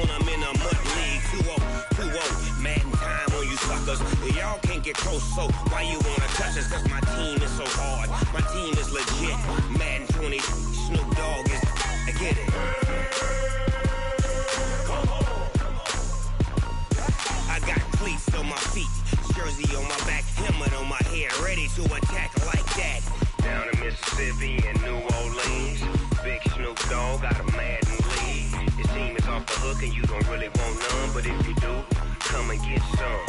on them in a mud league. 2-0, Madden time on you suckers. Y'all can't get close, so why you wanna touch us? Cause my team is so hard. My team is legit. Madden 20, Snoop Dogg is. I get it. I got cleats on my feet, jersey on my back, helmet on my head, ready to attack like that. Down in Mississippi and New Orleans, big Snoop Dogg got a Madden lead. Your team is off the hook and you don't really want none, but if you do, come and get some.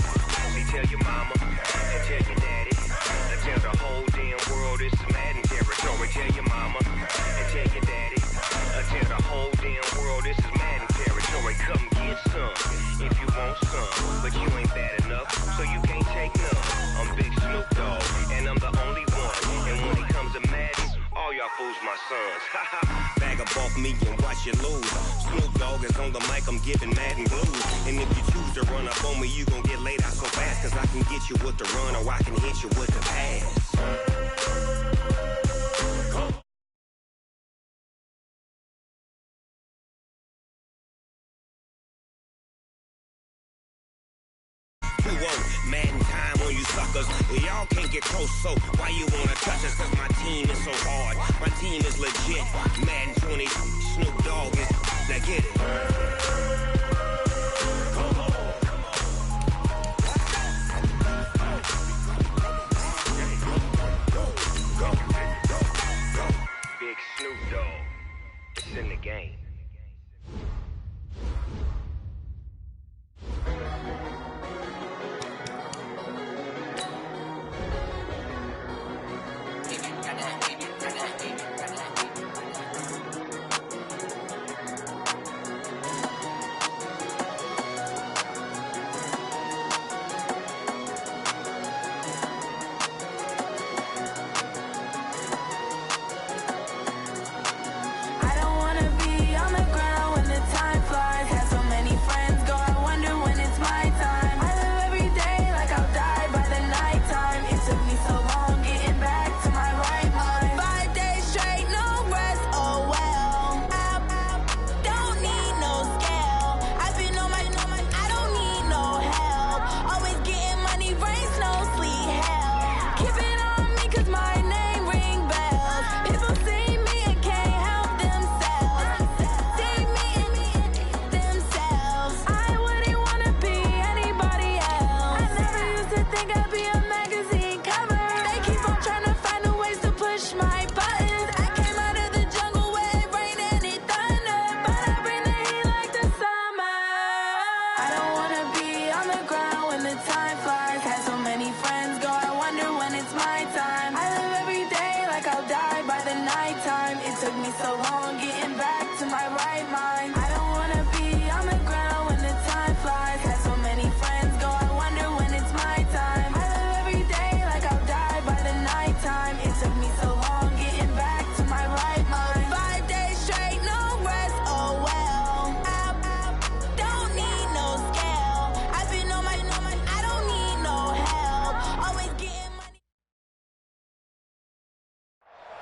See, tell your mama and tell your daddy, and tell the whole damn world it's Madden territory. Tell your mama and tell your daddy, and tell the whole damn world this is Madden territory. Come get some if you want some, but you ain't bad enough, so you can't take none. I'm Big Snoop Dogg, and I'm the only one. And when it comes to Madden, all y'all fools my sons. Bag up off me and watch you lose. Snoop Dogg is on the mic, I'm giving Madden blues. And if you choose to run up on me, you gon' get laid out so fast. Cause I can get you with the run or I can hit you with the pass. Madden time on you suckers. Y'all can't get close, so why you wanna touch us? Cause my team is so hard. My team is legit. Madden 20, Snoop Dogg is. Now get it. Big Snoop Dogg. It's in the game.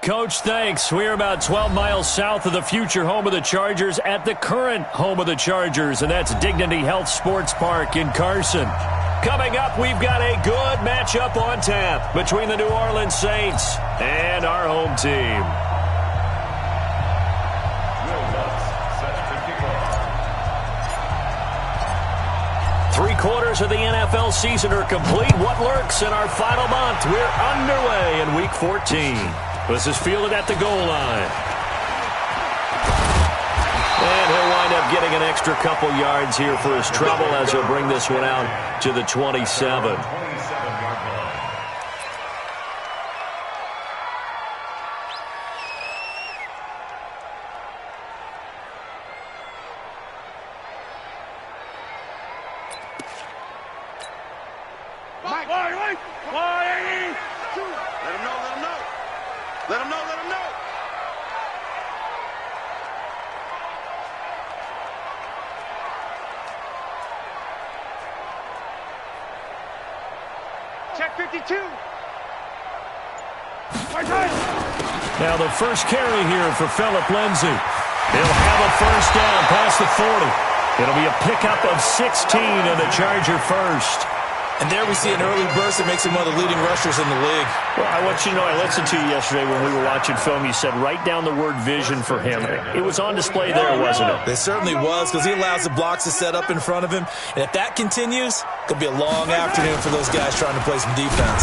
Coach, thanks. We're about 12 miles south of the future home of the Chargers at the current home of the Chargers, and that's Dignity Health Sports Park in Carson. Coming up, we've got a good matchup on tap between the New Orleans Saints and our home team. Three-quarters of the NFL season are complete. What lurks in our final month? We're underway in Week 14. This is fielded at the goal line. And he'll wind up getting an extra couple yards here for his trouble as he'll bring this one out to the 27. Check 52. Now the first carry here for Phillip Lindsay. He'll have a first down past the 40. It'll be a pickup of 16 and the Charger first. And there we see an early burst that makes him one of the leading rushers in the league. Well, I want you to know, I listened to you yesterday when we were watching film. You said write down the word vision for him. It was on display there, wasn't it? It certainly was, because he allows the blocks to set up in front of him. And if that continues, it'll be a long afternoon for those guys trying to play some defense.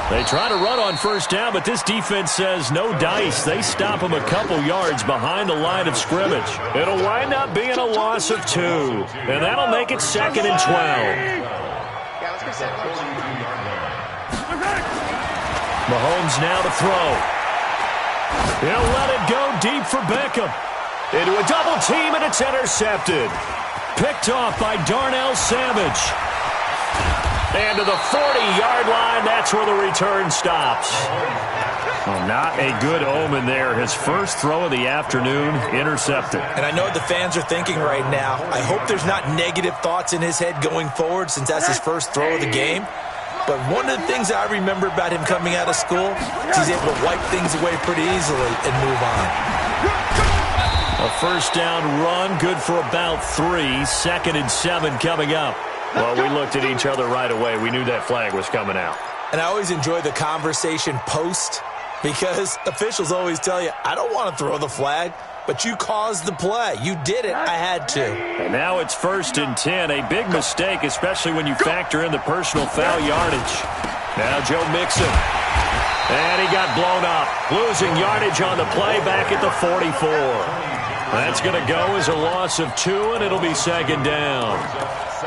They try to run on first down, but this defense says no dice. They stop him a couple yards behind the line of scrimmage. It'll wind up being a loss of 2, and that'll make it 2nd and 12. Mahomes now to throw. He'll let it go deep for Beckham. Into a double team, and it's intercepted. Picked off by Darnell Savage. And to the 40-yard line, that's where the return stops. Well, not a good omen there. His first throw of the afternoon, intercepted. And I know what the fans are thinking right now. I hope there's not negative thoughts in his head going forward since that's his first throw of the game. But one of the things I remember about him coming out of school is he's able to wipe things away pretty easily and move on. A first down run, good for about 3. 2nd and 7 coming up. Well, we looked at each other right away. We knew that flag was coming out. And I always enjoy the conversation post, because officials always tell you, I don't want to throw the flag, but you caused the play. You did it. I had to. And now it's 1st and 10. A big mistake, especially when you factor in the personal foul yardage. Now Joe Mixon. And he got blown up. Losing yardage on the play back at the 44. That's going to go as a loss of 2, and it'll be 2nd down.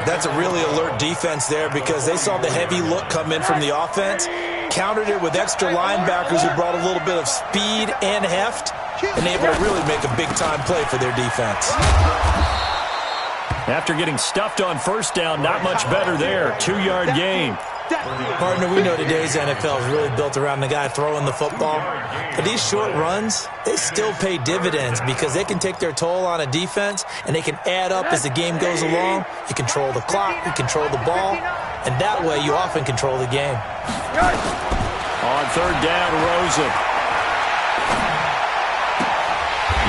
That's a really alert defense there, because they saw the heavy look come in from the offense, countered it with extra linebackers who brought a little bit of speed and heft, and able to really make a big-time play for their defense. After getting stuffed on first down, not much better there. 2-yard gain. Partner, we know today's NFL is really built around the guy throwing the football. But these short runs, they still pay dividends, because they can take their toll on a defense, and they can add up as the game goes along. You control the clock, you control the ball, and that way you often control the game. On 3rd down, Rosen.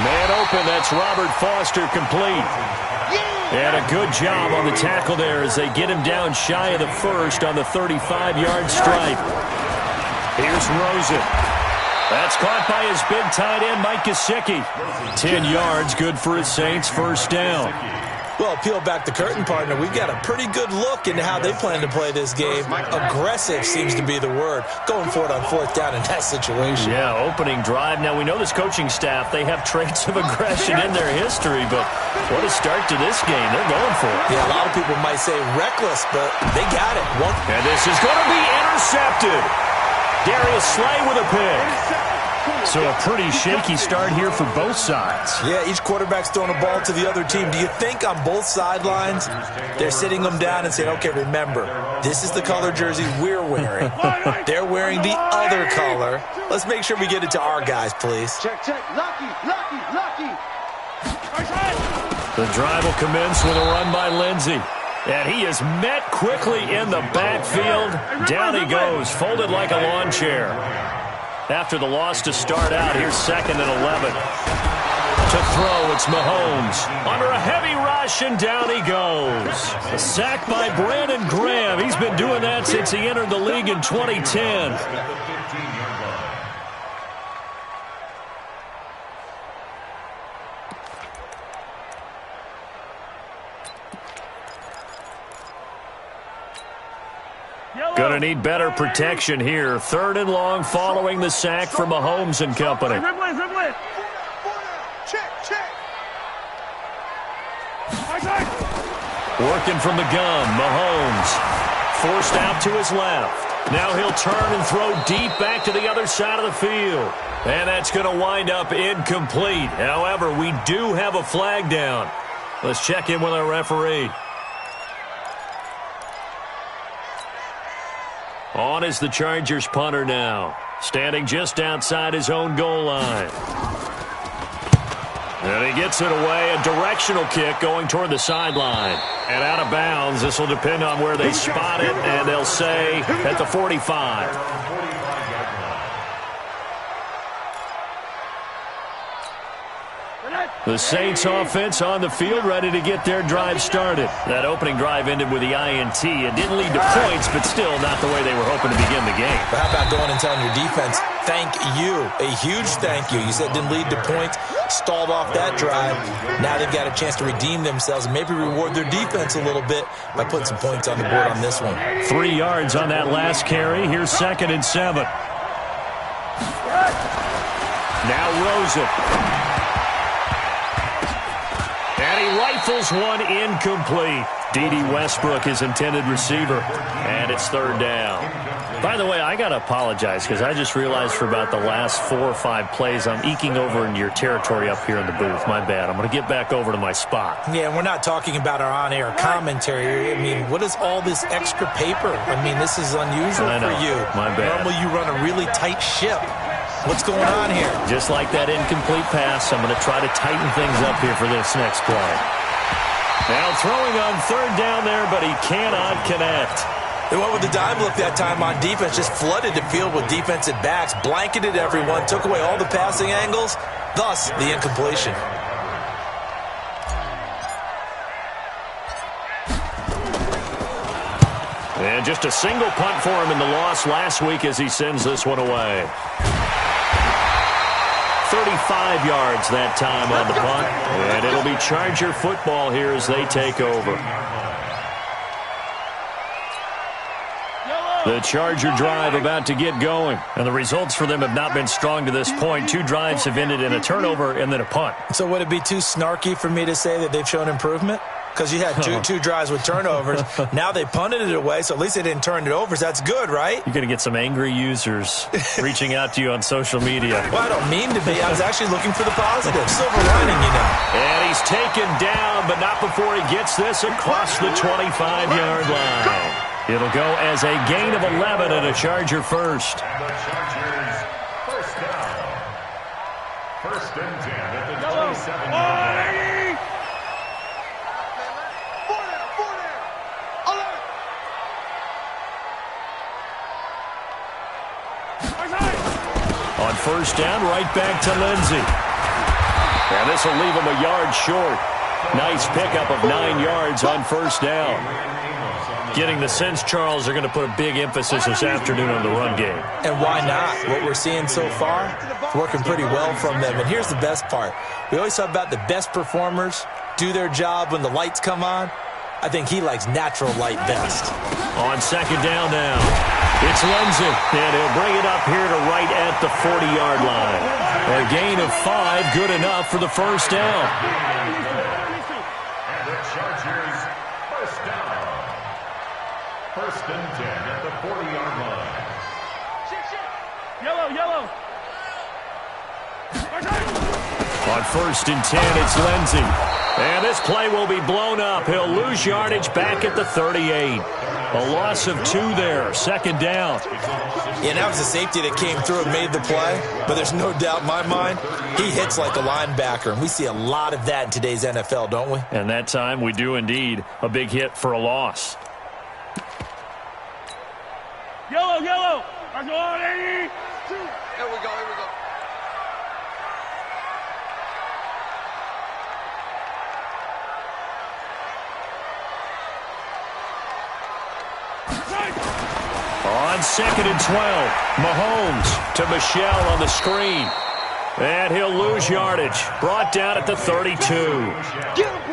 Man open, that's Robert Foster, complete. And a good job on the tackle there as they get him down shy of the 1st on the 35-yard stripe. Here's Rosen. That's caught by his big tight end, Mike Gesicki. 10 yards, good for his Saints, 1st down. Well, peel back the curtain, partner. We've got a pretty good look into how they plan to play this game. Aggressive seems to be the word. Going for it on 4th down in that situation. Yeah, opening drive. Now, we know this coaching staff, they have traits of aggression in their history, but what a start to this game. They're going for it. Yeah, a lot of people might say reckless, but they got it. And this is going to be intercepted. Darius Slay with a pick. So a pretty shaky start here for both sides. Yeah, each quarterback's throwing a ball to the other team. Do you think on both sidelines they're sitting them down and saying, okay, remember, this is the color jersey we're wearing. They're wearing the other color. Let's make sure we get it to our guys, please. Check. Lucky. The drive will commence with a run by Lindsey. And he is met quickly in the backfield. Down he goes, folded like a lawn chair. After the loss to start out, here's 2nd and 11. To throw, it's Mahomes. Under a heavy rush, and down he goes. A sack by Brandon Graham. He's been doing that since he entered the league in 2010. Gonna need better protection here. 3rd and long following the sack from Mahomes and company. Working from the gun, Mahomes. Forced out to his left. Now he'll turn and throw deep back to the other side of the field. And that's going to wind up incomplete. However, we do have a flag down. Let's check in with our referee. On is the Chargers punter now, standing just outside his own goal line. And he gets it away, a directional kick going toward the sideline. And out of bounds, this will depend on where they spot it, and they'll say at the 45. The Saints offense on the field, ready to get their drive started. That opening drive ended with the INT. It didn't lead to points, but still not the way they were hoping to begin the game. But how about going and telling your defense, thank you, a huge thank you. You said it didn't lead to points, stalled off that drive. Now they've got a chance to redeem themselves and maybe reward their defense a little bit by putting some points on the board on this one. 3 yards on that last carry. Here's 2nd and 7. Now Rosen. And he rifles one incomplete. D.D. Westbrook, his intended receiver. And it's 3rd down. By the way, I got to apologize because I just realized for about the last 4 or 5 plays, I'm eking over into your territory up here in the booth. My bad. I'm going to get back over to my spot. Yeah, we're not talking about our on-air commentary. I mean, what is all this extra paper? I mean, this is unusual for you. My bad. Normally you run a really tight ship. What's going on here? Just like that incomplete pass, I'm going to try to tighten things up here for this next play. Now throwing on 3rd down there, but he cannot connect. They went with the dime look that time on defense, just flooded the field with defensive backs, blanketed everyone, took away all the passing angles, thus the incompletion. And just a single punt for him in the loss last week as he sends this one away. 35 yards that time on the punt. And it'll be Charger football here as they take over. The Charger drive about to get going. And the results for them have not been strong to this point. 2 drives have ended in a turnover and then a punt. So would it be too snarky for me to say that they've shown improvement? Because you had two drives with turnovers. Now they punted it away, so at least they didn't turn it over. So that's good, right? You're going to get some angry users reaching out to you on social media. Well, I don't mean to be. I was actually looking for the positive. Silver lining, you know. And he's taken down, but not before he gets this across the 25-yard line. It'll go as a gain of 11 and a Charger first. The Chargers first down. 1st and 10 at the 27-yard line. On 1st down, right back to Lindsey. And this will leave him a yard short. Nice pickup of 9 yards on 1st down. Getting the sense, Charles, they're going to put a big emphasis this afternoon on the run game. And why not? What we're seeing so far, it's working pretty well from them. And here's the best part. We always talk about the best performers do their job when the lights come on. I think he likes natural light best. On 2nd down now, it's Lindsey, and he'll bring it up here to right at the 40-yard line. A gain of 5, good enough for the 1st down. And the Chargers first down. 1st and 10 at the 40-yard line. Yellow. On 1st and 10, it's Lindsey. And this play will be blown up. He'll lose yardage back at the 38. A loss of 2 there. 2nd down. Yeah, that was the safety that came through and made the play. But there's no doubt in my mind, he hits like a linebacker. And we see a lot of that in today's NFL, don't we? And that time we do indeed. A big hit for a loss. Yellow. Here we go. On 2nd and 12, Mahomes to Michelle on the screen. And he'll lose yardage. Brought down at the 32.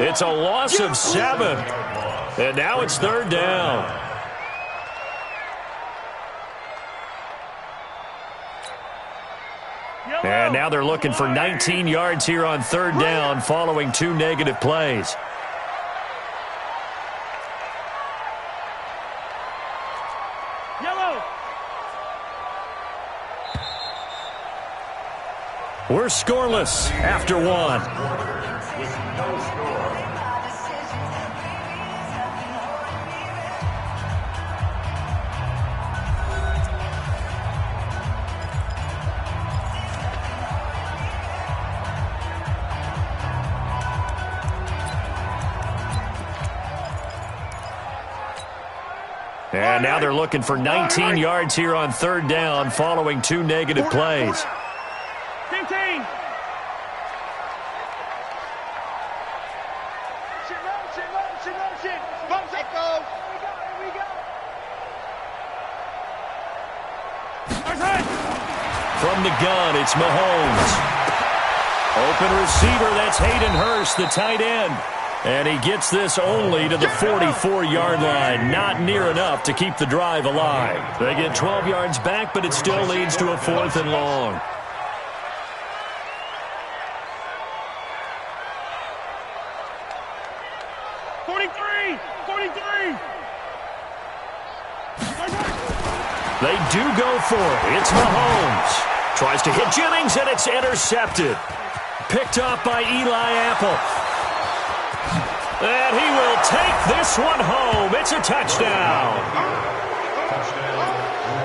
It's a loss of 7. And now it's 3rd down. And now they're looking for 19 yards here on 3rd down following 2 negative plays. We're scoreless after 1. With no score. And now they're looking for 19 yards here on 3rd down following 2 negative plays. 15. From the gun, it's Mahomes. Open receiver, that's Hayden Hurst, the tight end. And he gets this only to the 44-yard line. Not near enough to keep the drive alive. They get 12 yards back, but it still leads to a 4th and long. They do go for it. It's Mahomes. Tries to hit Jennings, and it's intercepted. Picked off by Eli Apple. And he will take this one home. It's a touchdown.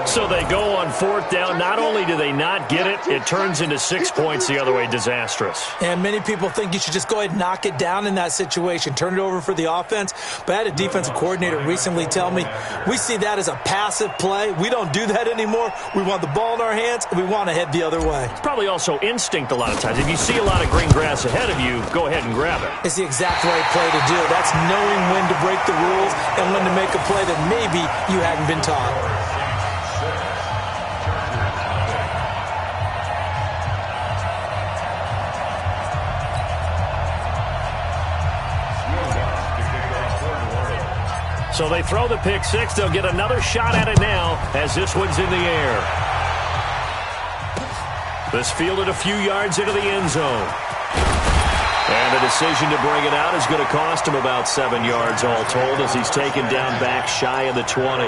So they go on 4th down. Not only do they not get it, it turns into 6 points the other way. Disastrous. And many people think you should just go ahead and knock it down in that situation. Turn it over for the offense. But I had a defensive coordinator recently tell me, we see that as a passive play. We don't do that anymore. We want the ball in our hands, and we want to head the other way. It's probably also instinct a lot of times. If you see a lot of green grass ahead of you, go ahead and grab it. It's the exact right play to do. That's knowing when to break the rules and when to make a play that maybe you haven't been taught. So they throw the pick six. They'll get another shot at it now as this one's in the air. This fielded a few yards into the end zone. And the decision to bring it out is going to cost him about 7 yards all told as he's taken down back shy of the 20.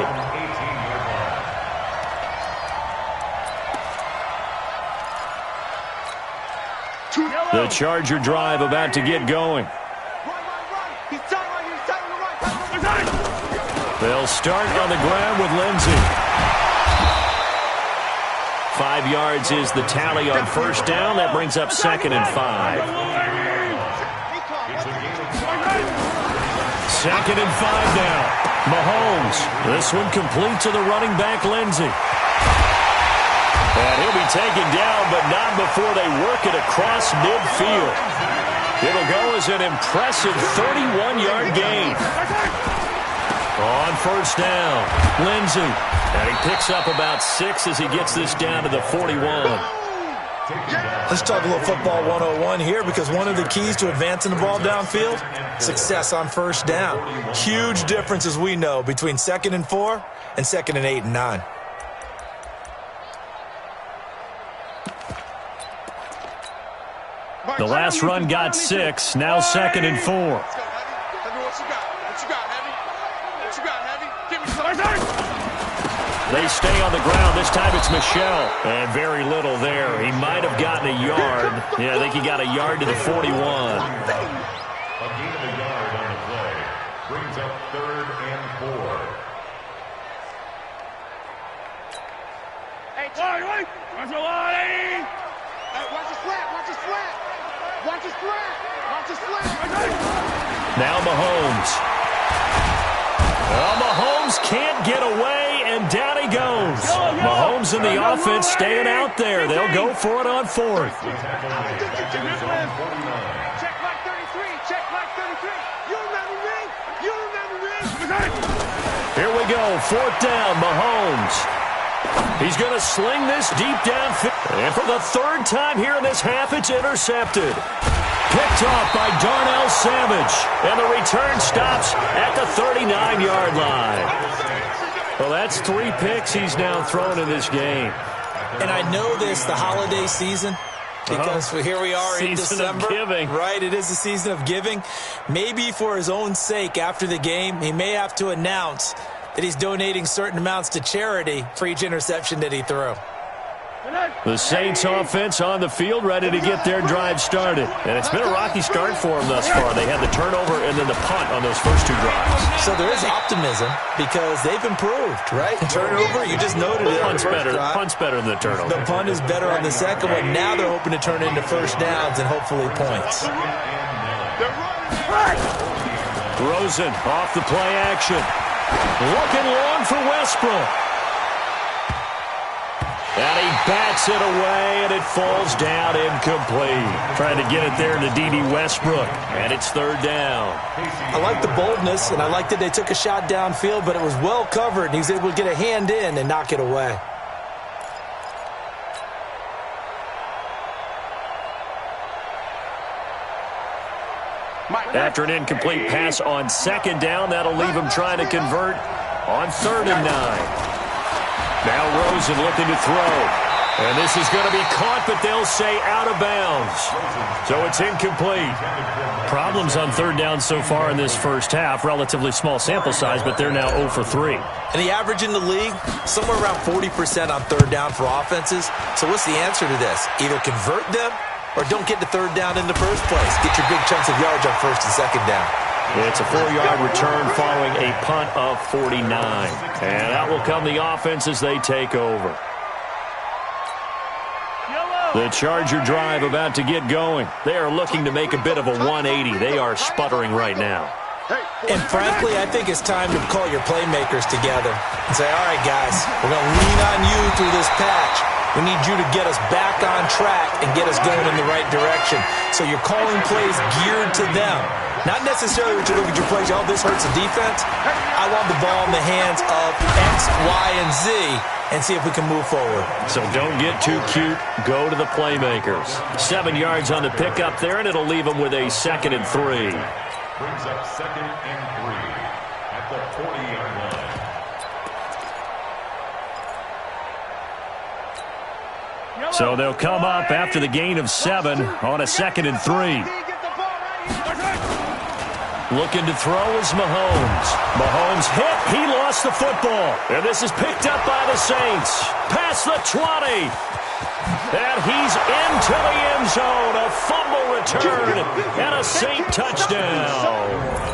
The Charger drive about to get going. They'll start on the ground with Lindsey. 5 yards is the tally on 1st down. That brings up 2nd and 5. 2nd and 5 now. Mahomes. This one complete to the running back, Lindsey. And he'll be taken down, but not before they work it across midfield. It'll go as an impressive 31-yard gain. On 1st down, Lindsey. And he picks up about 6 as he gets this down to the 41. Let's talk a little football 101 here, because one of the keys to advancing the ball downfield, success on 1st down. Huge difference, as we know, between 2nd and 4 and 2nd and 8 and 9. The last run got 6. Now 2nd and 4. They stay on the ground. This time it's Michel. And very little there. He might have gotten a yard. Yeah, I think he got a yard to the 41. A gain of a yard on the play. Brings up 3rd and 4. Hey, Charlie! Watch the line! Watch the slant! Watch the slant! Watch the slant! Watch the slant! Now Mahomes. Well, Mahomes can't get away, and down he goes. Mahomes and the offense staying out there. They'll go for it on 4th. Check like 33. Check like 33. You remember me? You remember me? Here we go. 4th down, Mahomes. He's going to sling this deep downfield. And for the 3rd time here in this half, it's intercepted. Picked off by Darnell Savage. And the return stops at the 39-yard line. Well, that's 3 picks he's now thrown in this game. And I know this, the holiday season, because here we are in December. Season of giving. Right, it is the season of giving. Maybe for his own sake, after the game, he may have to announce that he's donating certain amounts to charity for each interception that he threw. The Saints offense on the field, ready to get their drive started. And it's been a rocky start for them thus far. They had the turnover and then the punt on those first 2 drives. So there is optimism because they've improved, right? Turnover, you just noted it. Punt's better than the turnover. The punt is better on the second one. Now they're hoping to turn it into 1st downs and hopefully points. Rosen off the play action. Looking long for Westbrook. And he bats it away, and it falls down incomplete. Trying to get it there to D.D. Westbrook, and it's third down. I like the boldness, and I like that they took a shot downfield, but it was well covered, and he was able to get a hand in and knock it away. After an incomplete pass on second down, that'll leave him trying to convert on 3rd and 9. Now Rosen looking to throw. And this is going to be caught, but they'll say out of bounds. So it's incomplete. Problems on 3rd down so far in this first half. Relatively small sample size, but they're now 0 for 3. And the average in the league, somewhere around 40% on 3rd down for offenses. So what's the answer to this? Either convert them or don't get to 3rd down in the first place. Get your big chunks of yards on 1st and 2nd down. It's a 4-yard return following a punt of 49. And out will come the offense as they take over. The Charger drive about to get going. They are looking to make a bit of a 180. They are sputtering right now. And frankly, I think it's time to call your playmakers together and say, all right, guys, we're going to lean on you through this patch. We need you to get us back on track and get us going in the right direction. So you're calling plays geared to them. Not necessarily that you look at your plays, oh, this hurts the defense. I want the ball in the hands of X, Y, and Z and see if we can move forward. So don't get too cute. Go to the playmakers. 7 yards on the pickup there, and it'll leave them with a 2nd and 3. Brings up 2nd and 3 at the 40-yard line. So they'll come up after the gain of 7 on a 2nd and 3. Looking to throw is Mahomes. Mahomes hit. He lost the football. And this is picked up by the Saints. Past the 20. And he's into the end zone. A fumble return and a Saint touchdown.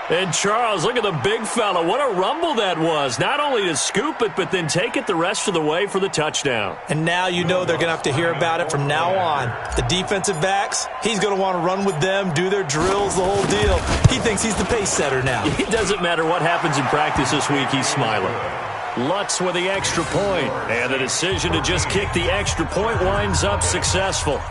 And Charles, look at the big fella. What a rumble that was. Not only to scoop it, but then take it the rest of the way for the touchdown. And now you know they're going to have to hear about it from now on. The defensive backs, he's going to want to run with them, do their drills, the whole deal. He thinks he's the pace setter now. It doesn't matter what happens in practice this week, he's smiling. Lutz with the extra point. And the decision to just kick the extra point winds up successful.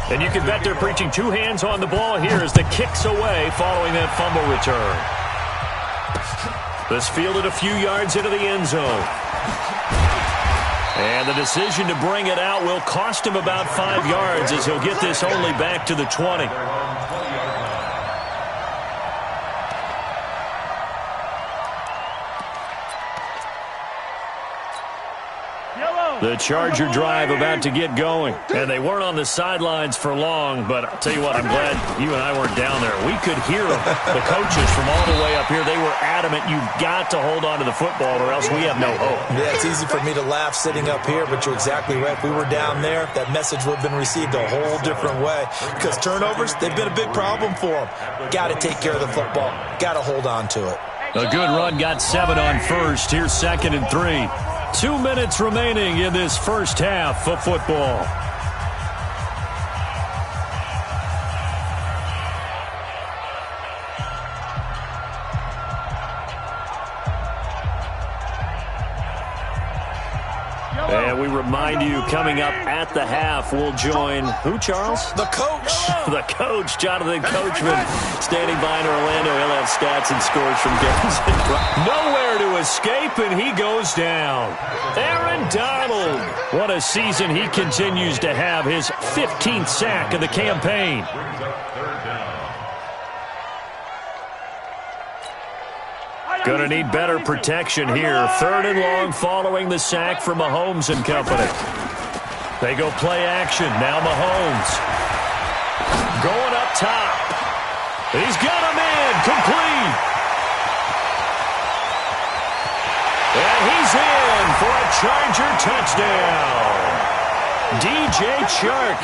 And you can bet they're preaching 2 hands on the ball here as the kick's away following that fumble return. This fielded a few yards into the end zone. And the decision to bring it out will cost him about 5 yards as he'll get this only back to the 20. The Charger drive about to get going. And they weren't on the sidelines for long, but I'll tell you what, I'm glad you and I weren't down there. We could hear them. The coaches from all the way up here, they were adamant, you've got to hold on to the football or else we have no hope. Yeah, it's easy for me to laugh sitting up here, but you're exactly right. If we were down there, that message would have been received a whole different way. Because turnovers, they've been a big problem for them. Got to take care of the football. Got to hold on to it. A good run, got 7 on first. Here's 2nd and 3. 2 minutes remaining in this first half of football. And we remind you, coming up at the half, we'll join who, Charles? The coach. The coach, Jonathan Coachman, standing by in Orlando. He'll have stats and scores from games. Nowhere to escape, and he goes down. Aaron Donald. What a season he continues to have. His 15th sack of the campaign. Going to need better protection here. 3rd and long following the sack from Mahomes and company. They go play action. Now Mahomes. Going up top. He's got him in. Complete. And he's in for a Charger touchdown. DJ Chark,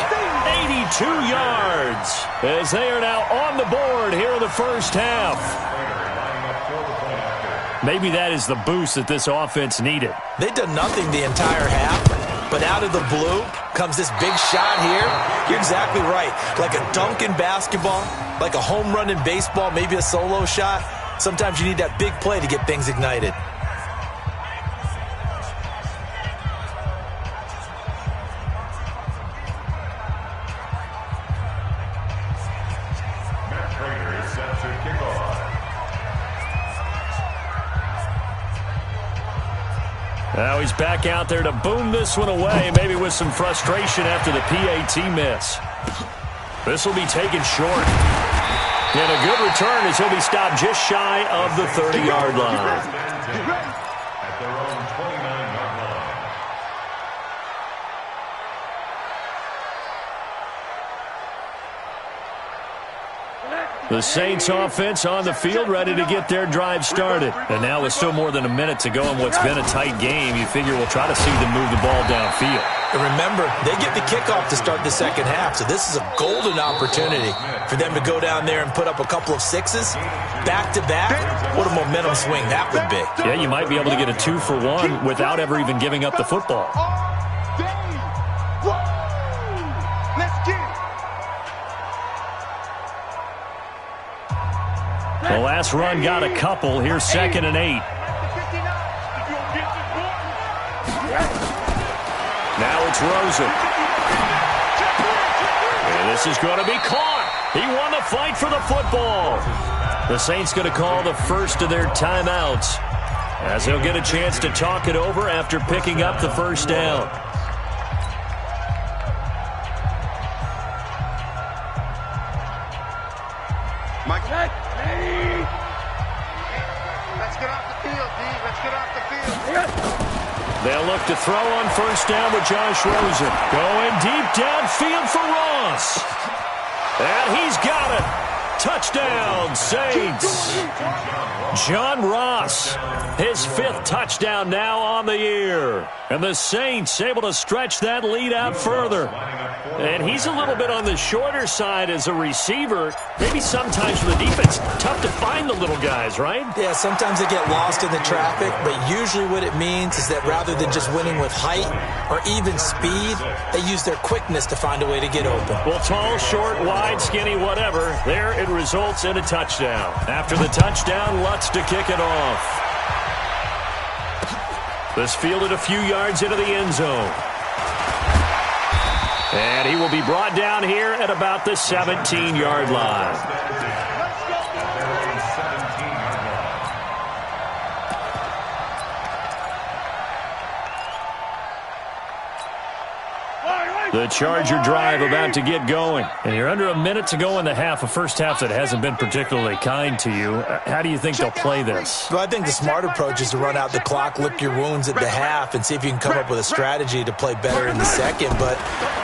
82 yards. As they are now on the board here in the first half. Maybe that is the boost that this offense needed. They've done nothing the entire half, but out of the blue comes this big shot here. You're exactly right. Like a dunk in basketball, like a home run in baseball, maybe a solo shot. Sometimes you need that big play to get things ignited. Now he's back out there to boom this one away, maybe with some frustration after the PAT miss. This will be taken short. And a good return as he'll be stopped just shy of the 30-yard line. At their own 29-yard line. The Saints offense on the field, ready to get their drive started. And now with still more than a minute to go in what's been a tight game, you figure we'll try to see them move the ball downfield. And remember, they get the kickoff to start the second half, so this is a golden opportunity for them to go down there and put up a couple of sixes back-to-back. What a momentum swing that would be. Yeah, you might be able to get a 2-for-1 without ever even giving up the football. Let's get it. The last run got a couple. Here's 2nd and 8. Now it's Rosen. And this is going to be caught. He won the fight for the football. The Saints going to call the first of their timeouts as they'll get a chance to talk it over after picking up the first down. Mike. Let's get off the field, D. Let's get off the field. They'll look to throw on first down with Josh Rosen. Going deep downfield for Ross. And he's got it. Touchdown, Saints. John Ross, his 5th touchdown now on the year. And the Saints able to stretch that lead out further. And he's a little bit on the shorter side as a receiver. Maybe sometimes for the defense, tough to find the little guys, right? Yeah, sometimes they get lost in the traffic, but usually what it means is that rather than just winning with height or even speed, they use their quickness to find a way to get open. Well, tall, short, wide, skinny, whatever, there it results in a touchdown. After the touchdown, Lutz to kick it off. This fielded a few yards into the end zone. And he will be brought down here at about the 17-yard line. The Charger drive about to get going. And you're under a minute to go in the half, a first half that hasn't been particularly kind to you. How do you think they'll play this? Well, I think the smart approach is to run out the clock, lick your wounds at the half, and see if you can come up with a strategy to play better in the second. But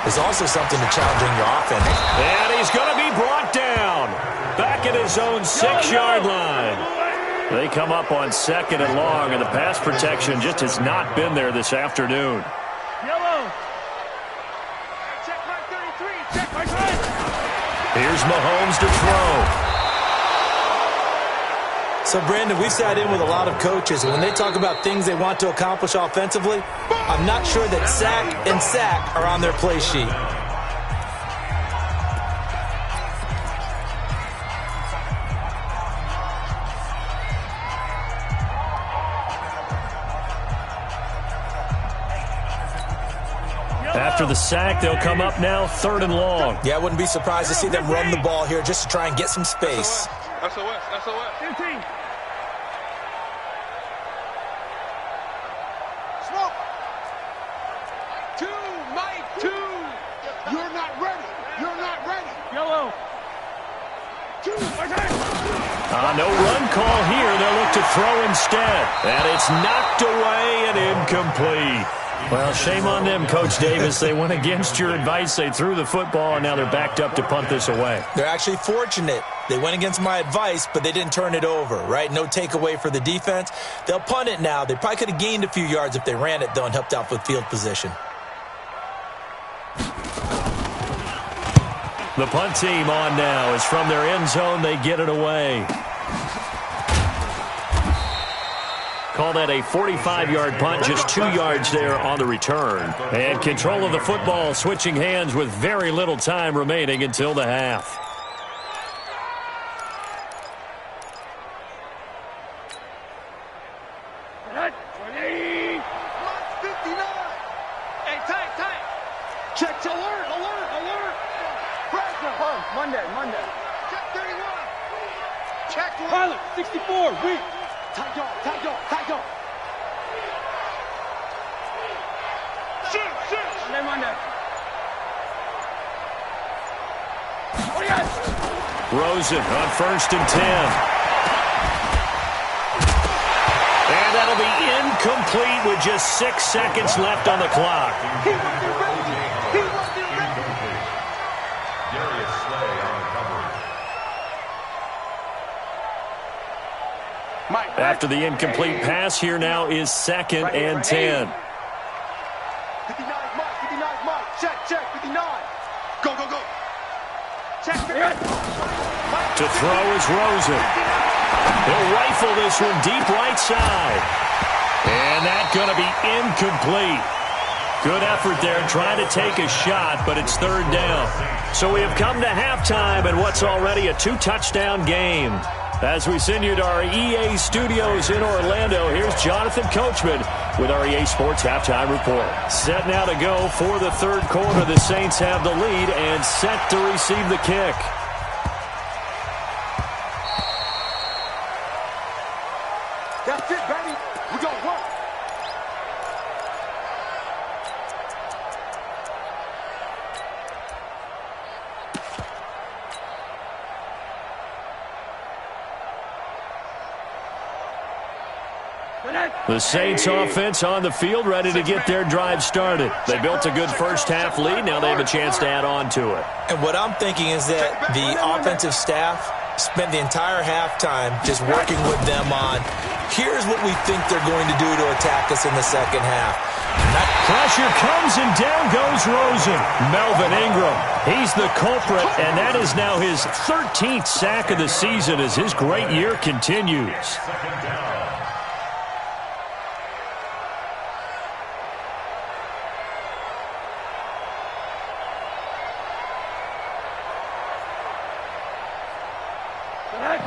there's also something to challenging your offense. And he's going to be brought down. Back at his own 6-yard line. They come up on 2nd and long, and the pass protection just has not been there this afternoon. Yellow. Here's Mahomes to throw. So, Brandon, we've sat in with a lot of coaches, and when they talk about things they want to accomplish offensively, I'm not sure that sack and sack are on their play sheet. After the sack, they'll come up now 3rd and long. Yeah, I wouldn't be surprised to see them run the ball here just to try and get some space. SOS. 15. Smoke. 2, Mike, 2. You're not ready. You're not ready. Yellow. 2, No run call here. They'll look to throw instead. And it's knocked away and incomplete. Well, shame on them, Coach Davis. They went against your advice. They threw the football, and now they're backed up to punt this away. They're actually fortunate. They went against my advice, but they didn't turn it over, right? No takeaway for the defense. They'll punt it now. They probably could have gained a few yards if they ran it, though, and helped out with field position. The punt team on now is from their end zone. They get it away. Call that a 45-yard punt, just 2 yards there on the return. And control of the football switching hands with very little time remaining until the half. Monday. Check 31. Check pilot 64. Weak. Tight dog. Shoot. Monday. Oh, yes. Rosen on 1st and 10. And that'll be incomplete with just 6 seconds left on the clock. After the incomplete pass, here now is 2nd and 10. 59 mark. Check, 59. Go. Check. To throw is Rosen. He'll rifle this one deep right side. And that's going to be incomplete. Good effort there trying to take a shot, but it's 3rd down. So we have come to halftime in what's already a 2-touchdown game. As we send you to our EA studios in Orlando, here's Jonathan Coachman with our EA Sports Halftime Report. Set now to go for the 3rd quarter. The Saints have the lead and set to receive the kick. That's it, baby. We gon' work. The Saints offense on the field, ready to get their drive started. They built a good first-half lead. Now they have a chance to add on to it. And what I'm thinking is that the offensive staff spent the entire halftime just working with them on, here's what we think they're going to do to attack us in the second half. That pressure comes, and down goes Rosen. Melvin Ingram, he's the culprit, and that is now his 13th sack of the season as his great year continues.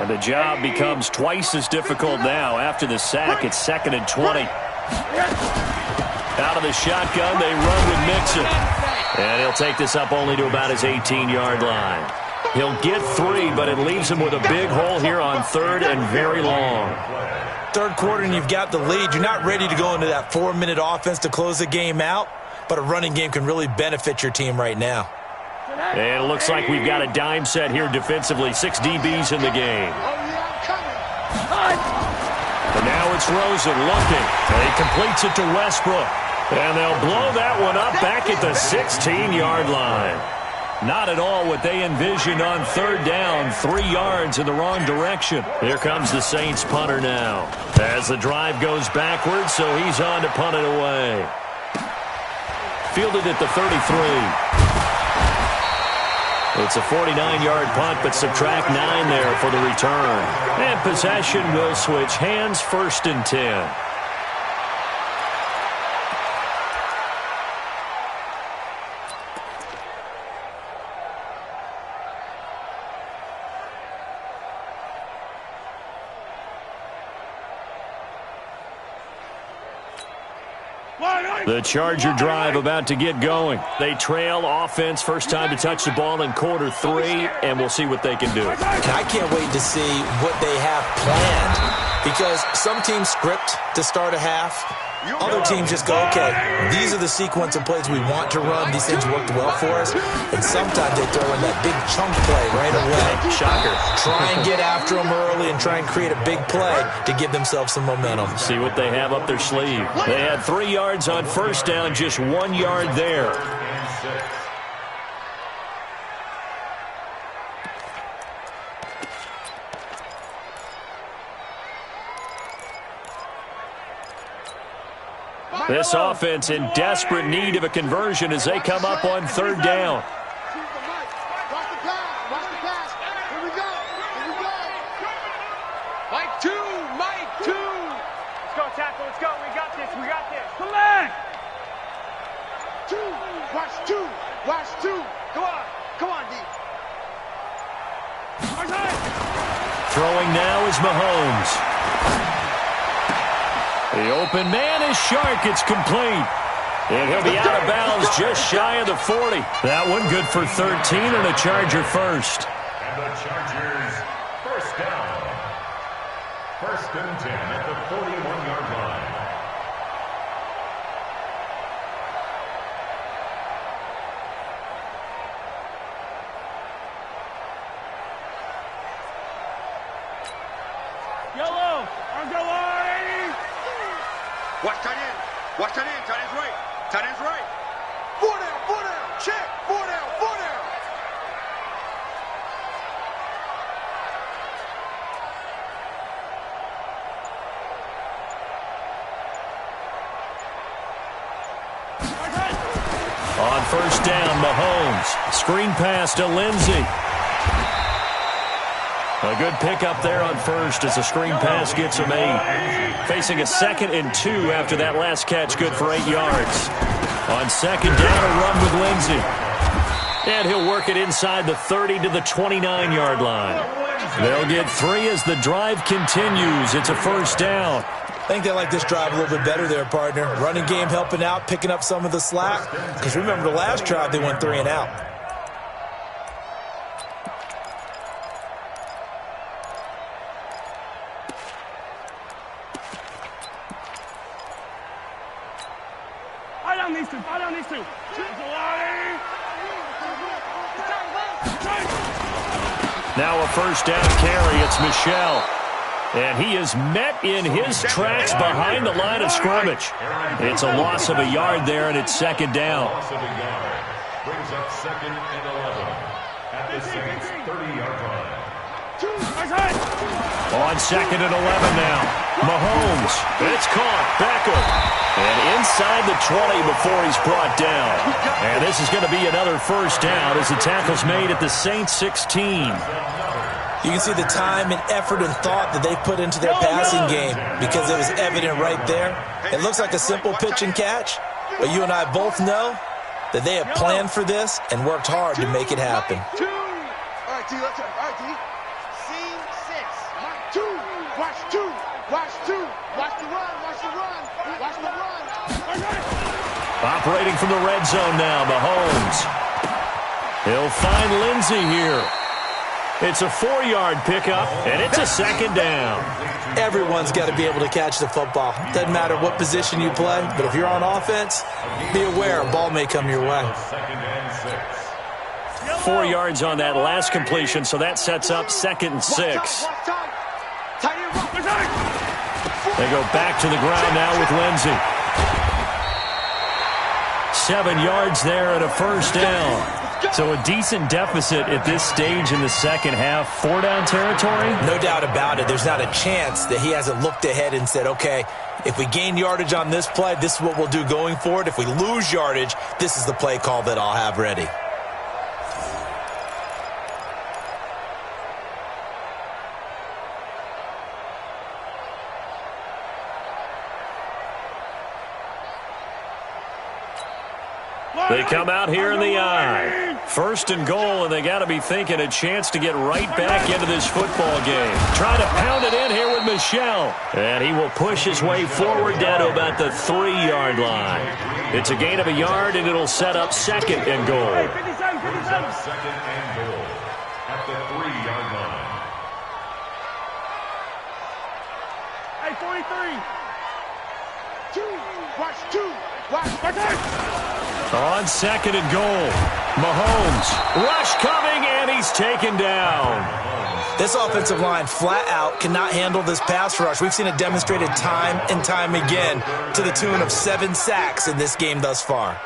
And the job becomes twice as difficult now. After the sack, it's 2nd and 20. Out of the shotgun, they run with Mixon. And he'll take this up only to about his 18-yard line. He'll get 3, but it leaves him with a big hole here on 3rd and very long. 3rd quarter and you've got the lead. You're not ready to go into that 4-minute offense to close the game out, but a running game can really benefit your team right now. And it looks like we've got a dime set here defensively. 6 DBs in the game. And now it's Rosen looking. And he completes it to Westbrook. And they'll blow that one up back at the 16-yard line. Not at all what they envisioned on 3rd down. 3 yards in the wrong direction. Here comes the Saints punter now. As the drive goes backwards, so he's on to punt it away. Fielded at the 33. It's a 49-yard punt, but subtract 9 there for the return. And possession will switch hands, 1st and 10. The Charger drive about to get going. They trail offense, first time to touch the ball in quarter 3, and we'll see what they can do. And I can't wait to see what they have planned, because some teams script to start a half. Other teams just go, okay, these are the sequence of plays we want to run. These things worked well for us. And sometimes they throw in that big chunk play right away. Shocker. Try and get after them early and try and create a big play to give themselves some momentum. See what they have up their sleeve. They had 3 yards on 1st down, just 1 yard there. This offense in desperate need of a conversion as they come up on 3rd down. Mike 2. Let's go attack. We got this. Select. Two. Watch two. Watch two. Go on. Come on, D. Throwing now is Mahomes. The open man is Shark. It's complete. And he'll be out of bounds just shy of the 40. That one good for 13 and a Charger first. And the Chargers first down. First and 10 at the 41-yard line. Yellow. On the line. Watch tight end. Watch tight end. Tight end's right. Tight end's right. 4 down. 4 down. Check. 4 down. 4 down. On first down, Mahomes. Screen pass to Lindsey. A good pickup there on first as the screen pass gets him 8. Facing a 2nd and 2 after that last catch, good for 8 yards. On second down, a run with Lindsey. And he'll work it inside the 30 to the 29-yard line. They'll get 3 as the drive continues. It's a first down. I think they like this drive a little bit better there, partner. Running game helping out, picking up some of the slack. Because remember, the last drive, they went 3 and out. I down these two. I down these two. Now a first down carry. It's Michel. And he is met in his tracks behind the line of scrimmage. It's a loss of a yard there, and it's second down. Loss of a yard brings up 2nd and 11 at the Saints' 30-yard line. On 2nd and 11 now. Mahomes. It's caught. Beckham. And inside the 20 before he's brought down. And this is going to be another first down as the tackle's made at the Saints' 16. You can see the time and effort and thought that they put into their passing game because it was evident right there. It looks like a simple pitch and catch, but you and I both know that they have planned for this and worked hard to make it happen. All right, T, let's go. All right, T. Scene 6. 2. Watch 2. Watch 2. Watch the run. Watch the run. Watch the run. Operating from the red zone now, Mahomes. He'll find Lindsey here. It's a 4-yard pickup, and it's a second down. Everyone's got to be able to catch the football. Doesn't matter what position you play, but if you're on offense, be aware a ball may come your way. 4 yards on that last completion, so that sets up 2nd and 6. They go back to the ground now with Lindsey. 7 yards there and a first down. So a decent deficit at this stage in the second half. 4-down territory? No doubt about it. There's not a chance that he hasn't looked ahead and said, okay, if we gain yardage on this play, this is what we'll do going forward. If we lose yardage, this is the play call that I'll have ready. They come out here in the I. 1st and goal, and they got to be thinking a chance to get right back into this football game. Trying to pound it in here with Michel. And he will push his way forward down to about the 3-yard line. It's a gain of a yard, and it'll set up 2nd and goal. 2nd and goal at the 3-yard line. Hey, 43. 2. Watch 2. Watch. On 2nd and goal, Mahomes. Rush coming, and he's taken down. This offensive line flat out cannot handle this pass rush. We've seen it demonstrated time and time again to the tune of 7 sacks in this game thus far.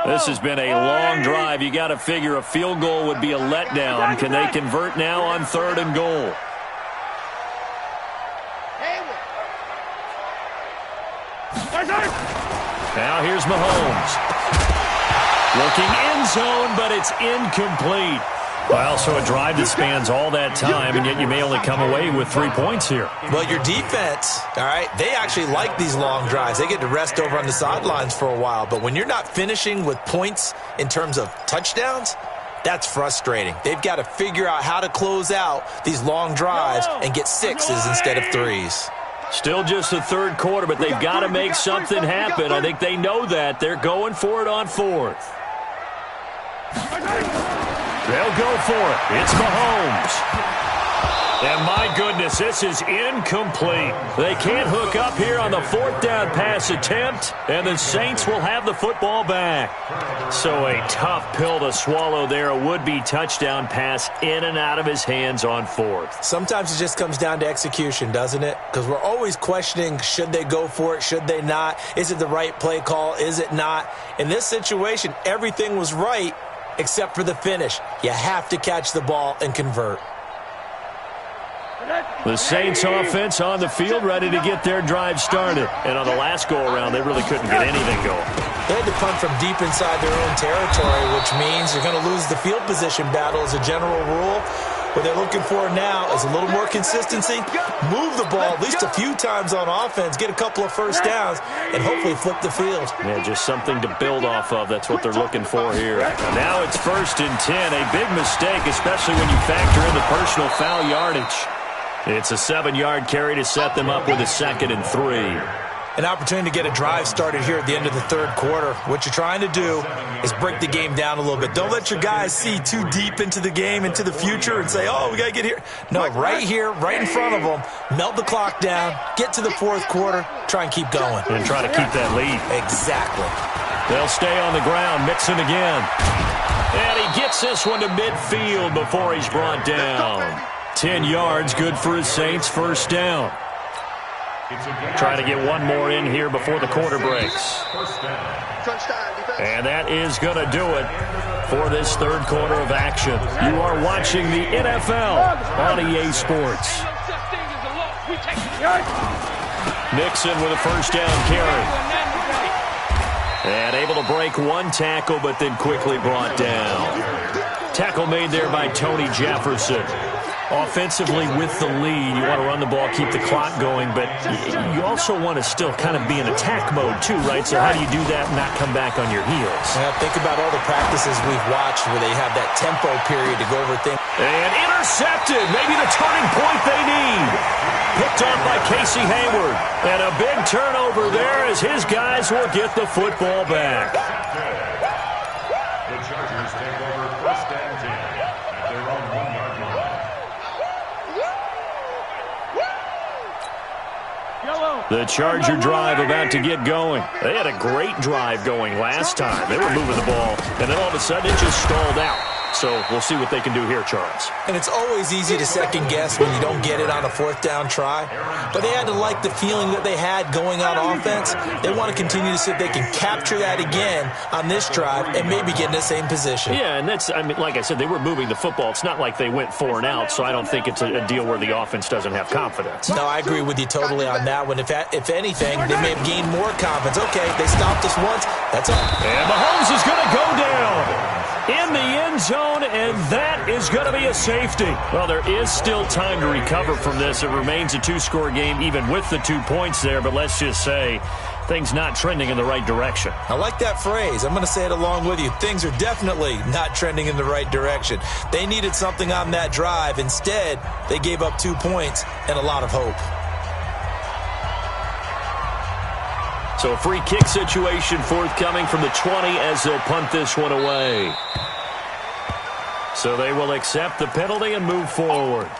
This has been a long drive. You got to figure a field goal would be a letdown. Can they convert now on 3rd and goal? Now here's Mahomes. Looking end zone, but it's incomplete. Well, so a drive that spans all that time, and yet you may only come away with 3 points here. Well, your defense, all right, they actually like these long drives. They get to rest over on the sidelines for a while. But when you're not finishing with points in terms of touchdowns, that's frustrating. They've got to figure out how to close out these long drives and get 6s instead of 3s. Still just the third quarter, but they've got to make something happen. I think they know that. They're going for it on 4th. They'll go for it. It's Mahomes. And my goodness, this is incomplete. They can't hook up here on the 4th down pass attempt, and the Saints will have the football back. So a tough pill to swallow there. A would-be touchdown pass in and out of his hands on 4th. Sometimes it just comes down to execution, doesn't it? Because we're always questioning, should they go for it, should they not? Is it the right play call, is it not? In this situation, everything was right except for the finish. You have to catch the ball and convert. The Saints offense on the field, ready to get their drive started. And on the last go-around, they really couldn't get anything going. They had to punt from deep inside their own territory, which means you're going to lose the field position battle as a general rule. What they're looking for now is a little more consistency, move the ball at least a few times on offense, get a couple of first downs, and hopefully flip the field. Yeah, just something to build off of. That's what they're looking for here. Now it's 1st and 10. A big mistake, especially when you factor in the personal foul yardage. It's a 7-yard carry to set them up with a 2nd and 3. An opportunity to get a drive started here at the end of the third quarter. What you're trying to do is break the game down a little bit. Don't let your guys see too deep into the game, into the future, and say, oh, we got to get here. No, right here, right in front of them, melt the clock down, get to the 4th quarter, try and keep going. And try to keep that lead. Exactly. They'll stay on the ground, Mixon again. And he gets this one to midfield before he's brought down. 10 yards, good for his Saints, 1st down. Trying to get one more in here before the quarter breaks. And that is going to do it for this third quarter of action. You are watching the NFL on EA Sports. Mixon with a 1st down carry. And able to break one tackle, but then quickly brought down. Tackle made there by Tony Jefferson. Offensively with the lead, you want to run the ball, keep the clock going, but you also want to still kind of be in attack mode too, right? So how do you do that and not come back on your heels? Well, think about all the practices we've watched where they have that tempo period to go over things. And intercepted, maybe the turning point they need. Picked up by Casey Hayward. And a big turnover there as his guys will get the football back. The Chargers take over 1st and 10 at their own 1-yard line. The Charger drive about to get going. They had a great drive going last time. They were moving the ball, and then all of a sudden it just stalled out. So we'll see what they can do here, Charles. And it's always easy to second guess when you don't get it on a 4th down try. But they had to like the feeling that they had going on offense. They want to continue to see if they can capture that again on this drive and maybe get in the same position. Yeah, and that's, I mean, like I said, they were moving the football. It's not like they went 4 and out, so I don't think it's a deal where the offense doesn't have confidence. No, I agree with you totally on that one. If anything, they may have gained more confidence. Okay, they stopped us once. That's all. And Mahomes is going to go down in the end zone, and that is going to be a safety. Well, there is still time to recover from this. It remains a 2-score game even with the 2 points there, but let's just say things not trending in the right direction. I like that phrase. I'm going to say it along with you. Things are definitely not trending in the right direction. They needed something on that drive. Instead, they gave up 2 points and a lot of hope. So a free kick situation forthcoming from the 20 as they'll punt this one away. So they will accept the penalty and move forward.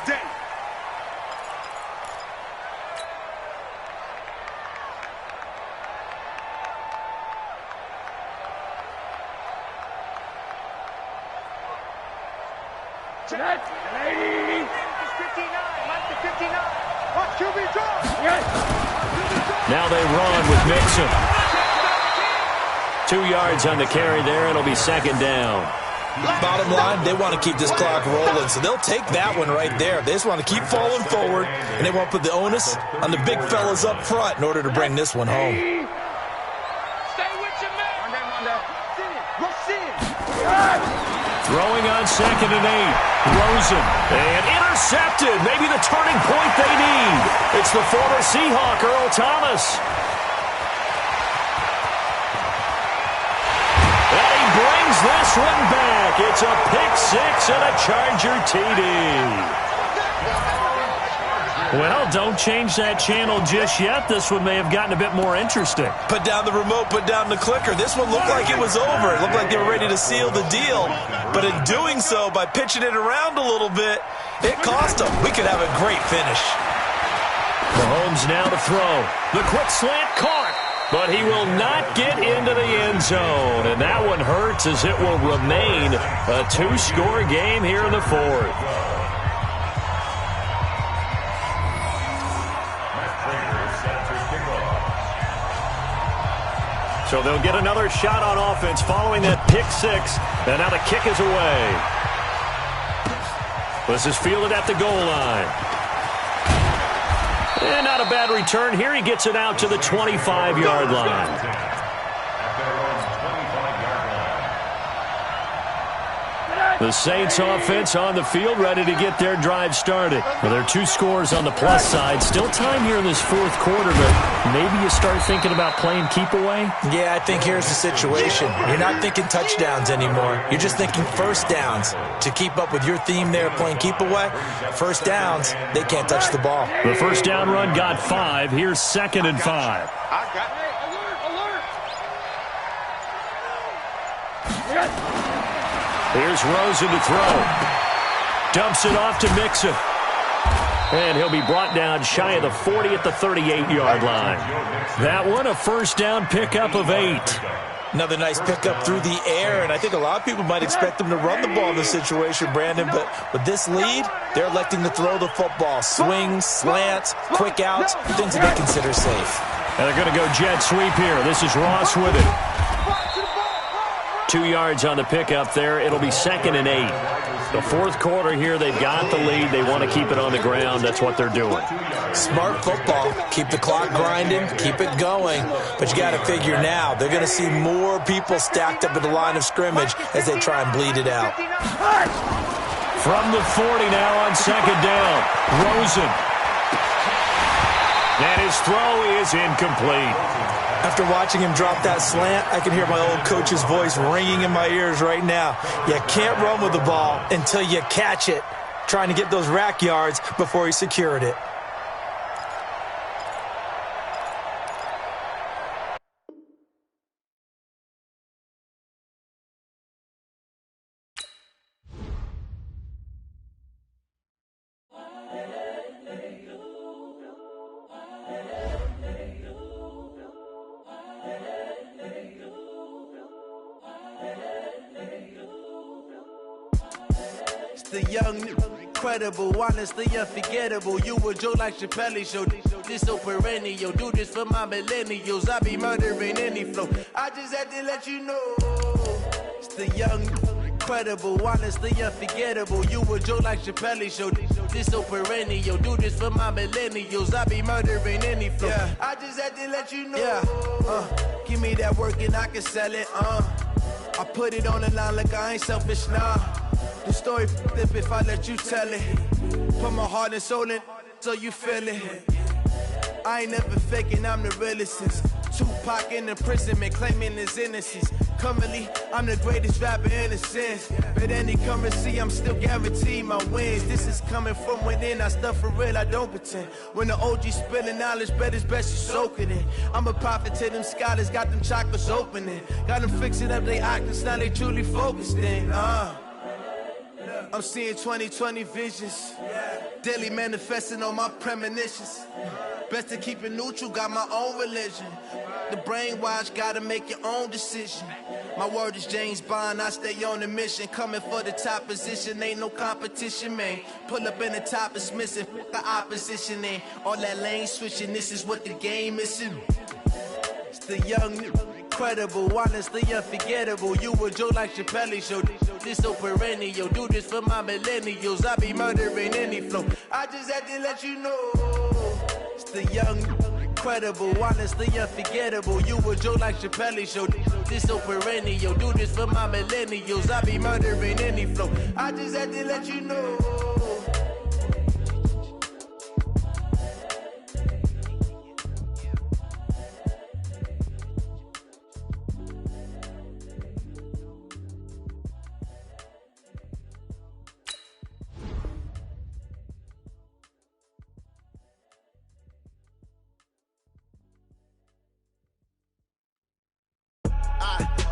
Now they run with Mixon. 2 yards on the carry there. It'll be 2nd down. Bottom line, they want to keep this clock rolling, so they'll take that one right there. They just want to keep falling forward, and they want to put the onus on the big fellas up front in order to bring this one home. Stay with your man. Go sit. Throwing on 2nd and 8. Rosen. And intercepted. Maybe the turning point they need. It's the former Seahawk, Earl Thomas. And he brings this one back. It's a pick-6 and a Charger TD. Well, don't change that channel just yet. This one may have gotten a bit more interesting. Put down the remote, put down the clicker. This one looked like it was over. It looked like they were ready to seal the deal. But in doing so, by pitching it around a little bit, it cost them. We could have a great finish. Mahomes now to throw. The quick slant caught, but he will not get into the end zone. And that one hurts as it will remain a 2-score game here in the 4th. So they'll get another shot on offense following that pick-6. And now the kick is away. This is fielded at the goal line. And not a bad return here. He gets it out to the 25-yard line. The Saints offense on the field, ready to get their drive started. Well, there are 2 scores on the plus side. Still time here in this 4th quarter, but maybe you start thinking about playing keep away? Yeah, I think here's the situation. You're not thinking touchdowns anymore. You're just thinking first downs. To keep up with your theme there, playing keep away, first downs, they can't touch the ball. The first down run got 5. Here's 2nd and 5. Here's Rosen to throw. Dumps it off to Mixon. And he'll be brought down shy of the 40 at the 38-yard line. That one, a first down pickup of 8. Another nice pickup through the air, and I think a lot of people might expect them to run the ball in this situation, Brandon, but with this lead, they're electing to throw the football. Swings, slants, quick outs, things that they consider safe. And they're going to go jet sweep here. This is Ross with it. 2 yards on the pickup there. It'll be 2nd and 8. The 4th quarter here, they've got the lead. They want to keep it on the ground. That's what they're doing. Smart football. Keep the clock grinding. Keep it going. But you got to figure now, they're going to see more people stacked up at the line of scrimmage as they try and bleed it out. From the 40 now on 2nd down. Rosen. And his throw is incomplete. After watching him drop that slant, I can hear my old coach's voice ringing in my ears right now. You can't run with the ball until you catch it, trying to get those rack yards before he secured it. The young, incredible, honestly unforgettable. You a joke like Chappelle Show. This so perennial. Do this for my millennials. I be murdering any flow. I just had to let you know. It's the young, incredible, honestly unforgettable. You a joke like Chappelle Show. This so perennial. Do this for my millennials. I be murdering any flow. Yeah. I just had to let you know. Yeah. Give me that work and I can sell it. I put it on the line like I ain't selfish, nah. The story flip if I let you tell it. Put my heart and soul in so you feel it. I ain't never faking, I'm the realest since Tupac in imprisonment, claiming his innocence. Currently, I'm the greatest rapper in a sense. But any currency, I'm still guaranteed my wins. This is coming from within, I stuff for real, I don't pretend. When the OG spilling knowledge, bet it's best you soak it in. I'm a prophet to them scholars, got them chakras opening. Got them fixing up they octaves, now they truly focused in. I'm seeing 2020 visions. Daily manifesting on my premonitions. Best to keep it neutral, got my own religion. The brainwash, gotta make your own decision. My word is James Bond, I stay on a mission. Coming for the top position, ain't no competition, man. Pull up in the top, it's missing, the opposition ain't. All that lane switching, this is what the game is. It's the young, incredible, honestly unforgettable. You a joke like Chappelle Show. This so perennial. Do this for my millennials. I be murdering any flow. I just had to let you know. It's the young, incredible, honestly unforgettable. You a joke like Chappelle show. This so perennial. Do this for my millennials. I be murdering any flow. I just had to let you know.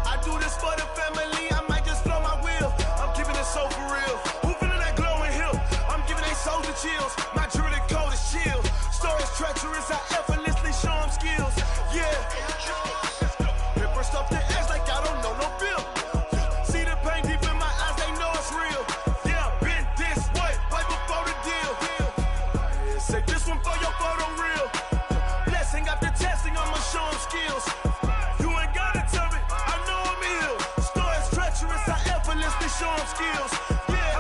I do this for the family, I might just blow my wheel. I'm keeping it so for real. Who feeling that glowing hill? I'm giving they souls the chills. My jewelry code is chill. Stories treacherous, I effortlessly show them skills. Yeah. Paper stuff the edge like I don't know no bill. See the pain deep in my eyes, they know it's real. Yeah, been this way, way before the deal. Say this one for your photo real. Blessing after testing, I'ma show them skills. Show them skills. Yeah,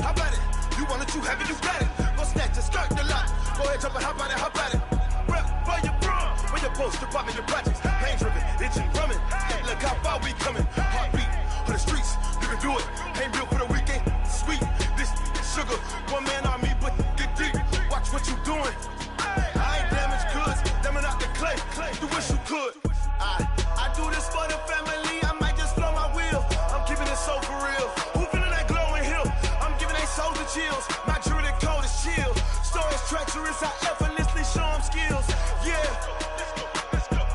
how about it? You want it, you have it, you got it. Go snatch it, skirt the lot. Go ahead, jump it, how about it? Rep for your bra, where your post, department, your projects. Pain driven, itching, drumming. Hey, look how far we coming. Heartbeat on the streets, you can do it. Ain't built for the weekend, sweet. This sugar, one man army, but get deep. Watch what you doing. I ain't damaged goods, damn out the clay. You wish you could. I do this for the family. I might just blow my wheel. I'm keeping it so for real. Who feeling that glowing hill? I'm giving they souls the chills. My jewelry code is chill. Stories treacherous, I effortlessly show them skills. Yeah.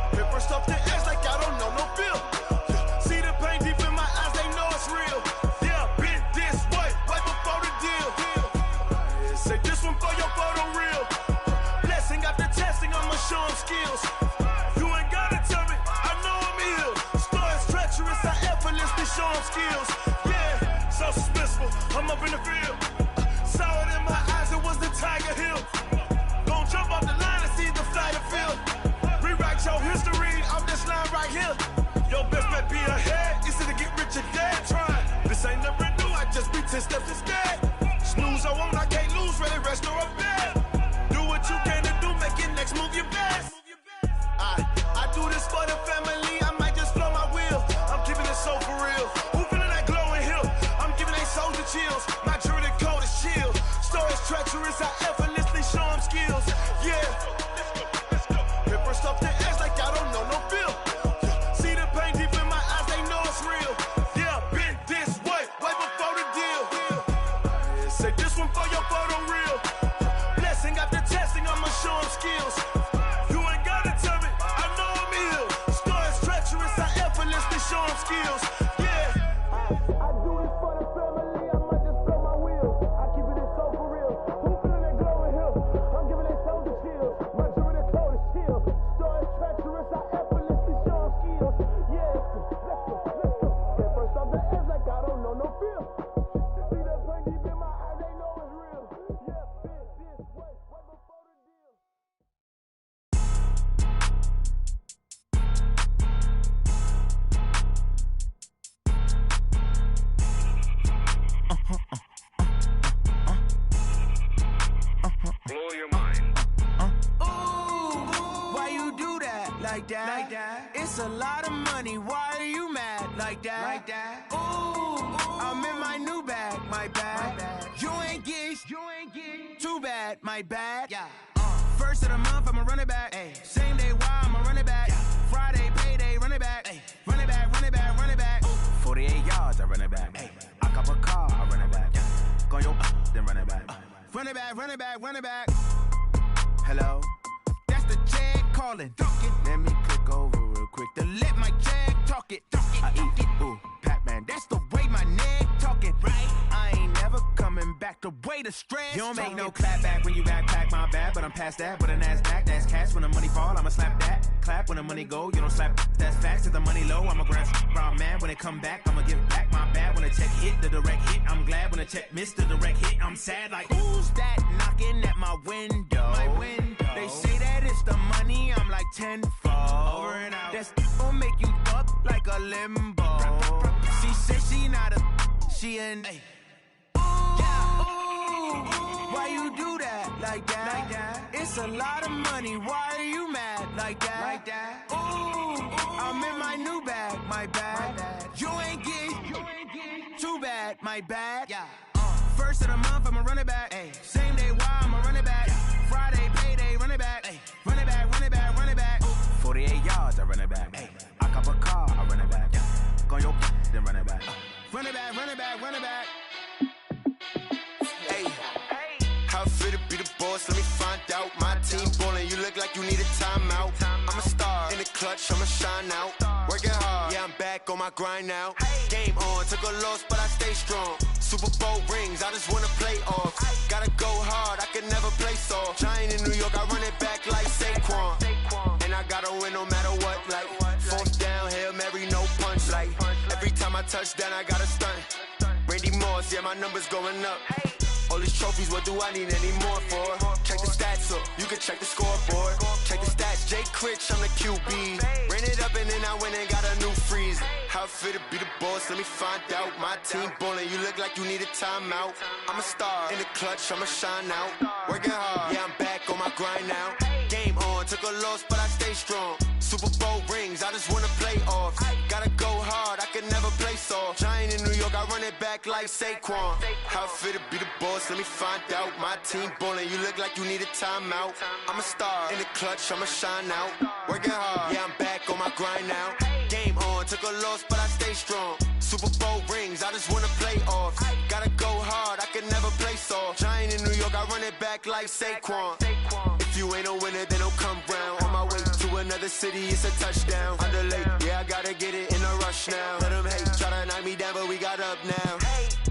Paper stuff the edge like I don't know no bill. See the pain deep in my eyes, they know it's real. Yeah, been this way, way before the deal. Say this one for your photo real. Blessing after testing, I'ma show them skills. You ain't gotta tell me, I know I'm ill. Stories treacherous, I effortlessly show them skills. Yeah, so suspenseful, I'm up in the field. Saw it in my eyes, it was the Tiger Hill. Gon' jump off the line and see the fly the field. Rewrite your history off this line right here. Your best bet be ahead, easy to get rich or dead. Try, this ain't never new, I just be 10 steps instead. Snooze I won't, I can't lose, ready, rest or a bed. Do what you can to do, make your next move your best. I do this for the family, I might just blow my wheel. I'm keeping it so for real. Who feeling that glowing hill? I'm giving they souls the chills. My jewelry code is chill. Stories treacherous, I effortlessly show them skills. Yeah. Paper stuff the edge like I don't know no bill. See the pain deep in my eyes, they know it's real. Yeah, been this way, way before the deal. Say this one for your photo real. Blessing after testing, I'ma show them skills. You ain't gotta tell me, I know I'm ill. Stories treacherous, I effortlessly show them skills. Yeah. I do this for the family, I might just blow my wheel. I keep it so for real. Who feeling that glowing hill? I'm giving they souls the chills. My jewelry code is chill. Stories treacherous, I effortlessly show them skills. Yeah. Let's go. Get first off the edge like I don't know no feel. See that pain deep in my eyes, they know it's real. Yeah, been this way, way before the deal. Blow your mind. Ooh, why you do that? Like that? It's a lot of money. Why are you mad? Like that? Ooh, I'm in my new bag. My bad. You ain't get. Too bad. My bad. Yeah. First of the month, I'ma run it back. Ay. Same day, why I'ma run it back. Friday, payday, run it back. Ay. Run it back. 48 yards, I run it back. Ay. I cop a car, I run it back. Go your then run it back. Run it back. Hello? That's the Jag calling. Let me click over real quick to let my Jag talk it. I eat it, ooh, Pac-Man. That's the way my neck talking. Right? I ain't never coming back the way the stress. You don't make no clap back when you backpack, my bad, but I'm past that. But a NASDAQ, that's cash. When the money fall, I'ma slap that. Clap when the money go, you don't slap. That's facts. Till the money low, I'ma grab brown man. When it come back, I'ma give back my bad. When the check hit, the direct hit. I'm glad when the check missed the direct hit. I'm sad like, who's that knocking at my window? They say that it's the money, I'm like tenfold. Over and out. That's gon' make you up like a limbo. She said she not a, she an. Ooh, why you do that? Like that? It's a lot of money, why are you mad like that? Ooh, I'm in my new bag, my bad. You ain't get too bad, my bad. First of the month, I'ma run it back. Same day, why I'ma run it back. Friday, payday, run it back. Run it back, run it back, run it back. 48 yards, I run it back. I cop a car, I run it back. Go on your then run it back. Run it back, run it back, run it back. Hey, how it feel to be the boss? Let me find out. My team ballin', you look like you need a timeout. I'm a star in the clutch, I'ma shine out. Working hard, yeah, I'm back on my grind now. Game on, took a loss, but I stay strong. Super Bowl rings, I just wanna play off. Gotta go hard, I can never play soft. Giant in New York, I run it back like Saquon. And I gotta win no matter what, like fourth down, Hail Mary, no punch. Like every time I touch down, I gotta stunt. Randy Moss, yeah, my numbers going up. All these trophies, what do I need any more for? Check the stats up, you can check the scoreboard. Check the stats, Jay Critch, I'm the QB. Ran it up and then I went and got a new freeze. How it feel to be the boss, let me find out. My team ballin', you look like you need a timeout. I'm a star in the clutch, I'ma shine out. Working hard, yeah, I'm back on my grind now. Game on, took a loss, but I stay strong. Super Bowl rings, I just wanna play off. Gotta go hard, I can never play soft. Giant in New York, I run it back like Saquon. How it feel to be the boss, let me find out. My team ballin', you look like you need a timeout. I'm a star in the clutch, I'ma shine out. Working hard, yeah, I'm back on my grind now. Game on, took a loss, but I stay strong. Super Bowl rings, I just wanna play off. Gotta go hard, I can never play soft. Giant in New York, I run it back like Saquon. If you ain't a winner, then don't come round. On my way to another city, it's a touchdown. Underlay, yeah, I gotta get it in a rush now. Let them hate, try to knock me down, but we got up now.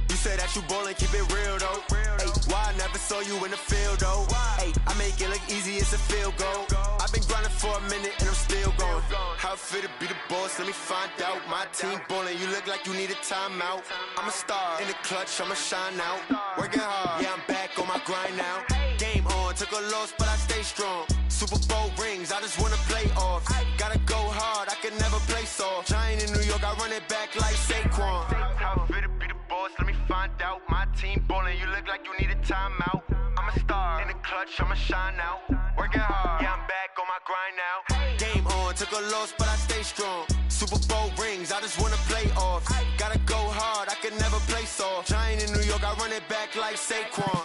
You say that you ballin', keep it real though. Hey, why I never saw you in the field though? Hey, I make it look easy, it's a field goal. I've been grinding for a minute and I'm still going. How it feel to be the boss, let me find out. My team ballin', you look like you need a timeout. I'm a star in the clutch, I'ma shine out. Working hard, yeah, I'm back on my grind now. Game on, took a loss, but I stay strong. Super Bowl rings, I just wanna play off. Gotta go hard, I can never play soft. Giant in New York, I run it back like Saquon. How it feel to be the boss, let me find out. My team ballin', you look like you need a timeout. I'm a star in the clutch, I'ma shine out. Working hard, yeah, I'm back on my grind now. Game on, took a loss, but I stay strong. Super Bowl rings, I just wanna play off. Gotta go hard, I can never play soft. Giant in New York, I run it back like Saquon.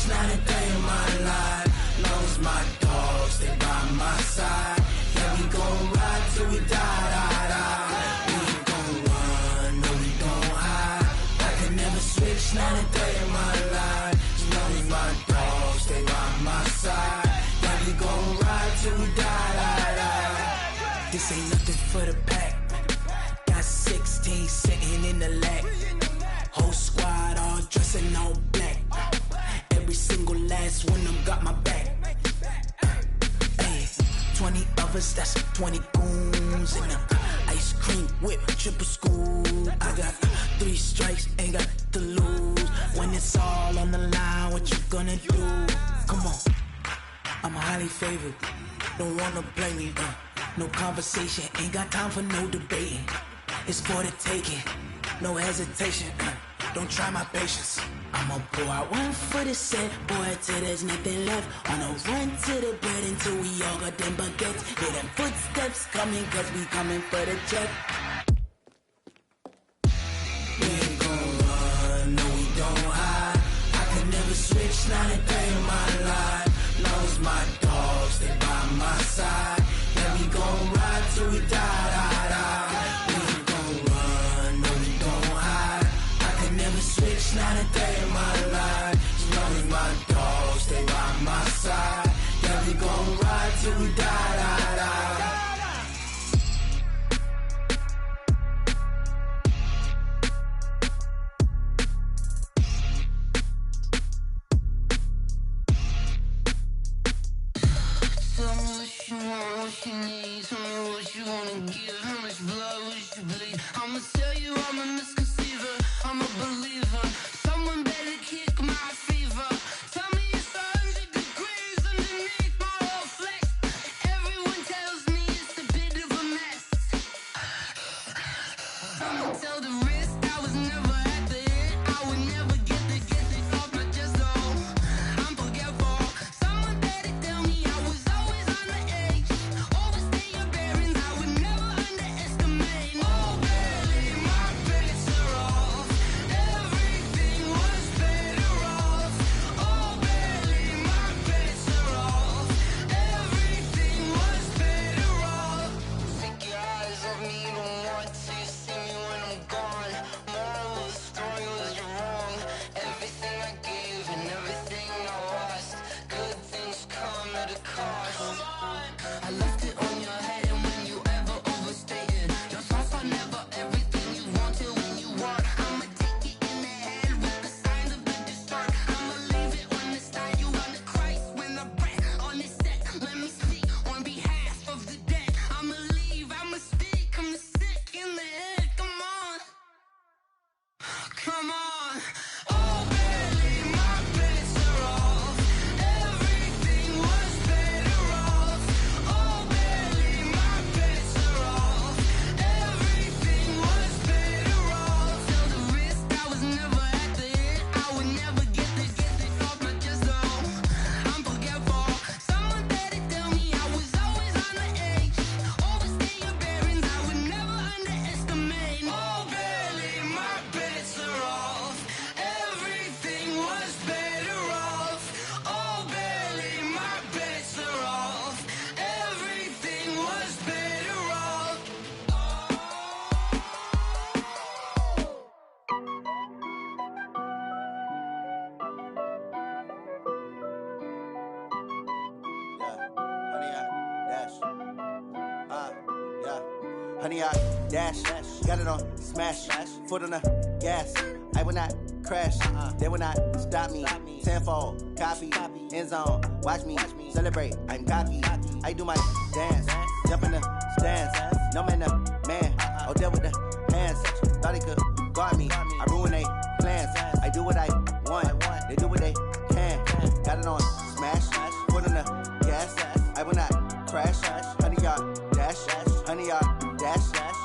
Not a day in my life. Long as my dogs stay by my side. Yeah, we gon' ride till we die. We ain't gon' run, no, we don't hide. I can never switch, not a day in my life. As long as my dogs stay by my side. Yeah, we gon' ride till we die. This ain't nothing for the pack. Got 16 sitting in the lag. Whole squad all dressing all black. Every single last one of them got my back. Hey, 20 of us, that's 20 goons in them. Ice cream whip, triple scoop. I got 3 strikes, ain't got to lose. When it's all on the line, what you gonna do? Come on, I'm highly favored. Don't wanna blame me. No conversation, ain't got time for no debating. It's for the taking, no hesitation. Don't try my patience. I'ma pour out one for the set, boy, till there's nothing left. On a run to the bread until we all got them baguettes. Hear them footsteps coming, cause we coming for the check. We ain't gon' run, no, we don't hide. I can never switch, not a day in my life. Long as my dogs stay by my side. Yeah, we gon' ride till we die. We ain't gon' run, no, we don't hide. I can never switch, not a day in my life. As long as my dogs stay by my side. Yeah, we gon' ride till we die. want, what you need. Tell me what you wanna give. How much blood would you bleed? I'ma tell you I'm a misconceiver. I'm a believer. Someone better kick my fever. Tell me it's 100 degrees underneath my whole flesh. Everyone tells me it's a bit of a mess. I'ma tell the risk I was never at the end. I would never get the off my chest though. I'm forgetful. Someone better tell me I was always on the edge. Overstay your bearings, I would never underestimate. Oh baby, my bets are off. Everything was better off. Oh baby, my bets are off. Everything was better off. Take your eyes off me, don't want to see me when I'm gone. Moral of the story was you're wrong. Everything I gave and everything I lost. Good things come at a cost. I left it on your head and when you ever overstated. Your thoughts are never everything you wanted when you want. I'ma take it in the head with the signs of the distort. I'ma leave it on the side. You on the Christ when the breath on the set. Let me speak on behalf of the dead. I'ma leave, I'ma speak. I'm the sick in the head. Come on. Come on. Oh baby, my bets are off. Everything was better off. Oh baby, my bets are off. Everything was better off. Tell the risk I was never at the end. I would never get the off my chest though. I'm forgetful. Someone better tell me I was always on the edge. Overstay your bearings, I would never underestimate. Oh baby, my bets are off. Everything was better off. Oh baby, my bets are off. Everything was better off. Honey, I dash, got it on smash, foot on the gas. I will not crash, they will not stop me. Tenfold, copy, end zone, watch me celebrate. I'm cocky, I do my dance, jump in the stands. No man, the man, oh, deal with the hands. Thought he could guard me, I ruin they plans. I do what I want, they do what they can. Got it on smash, foot on the gas. I will not crash, honey, y'all dash, honey, y'all dash,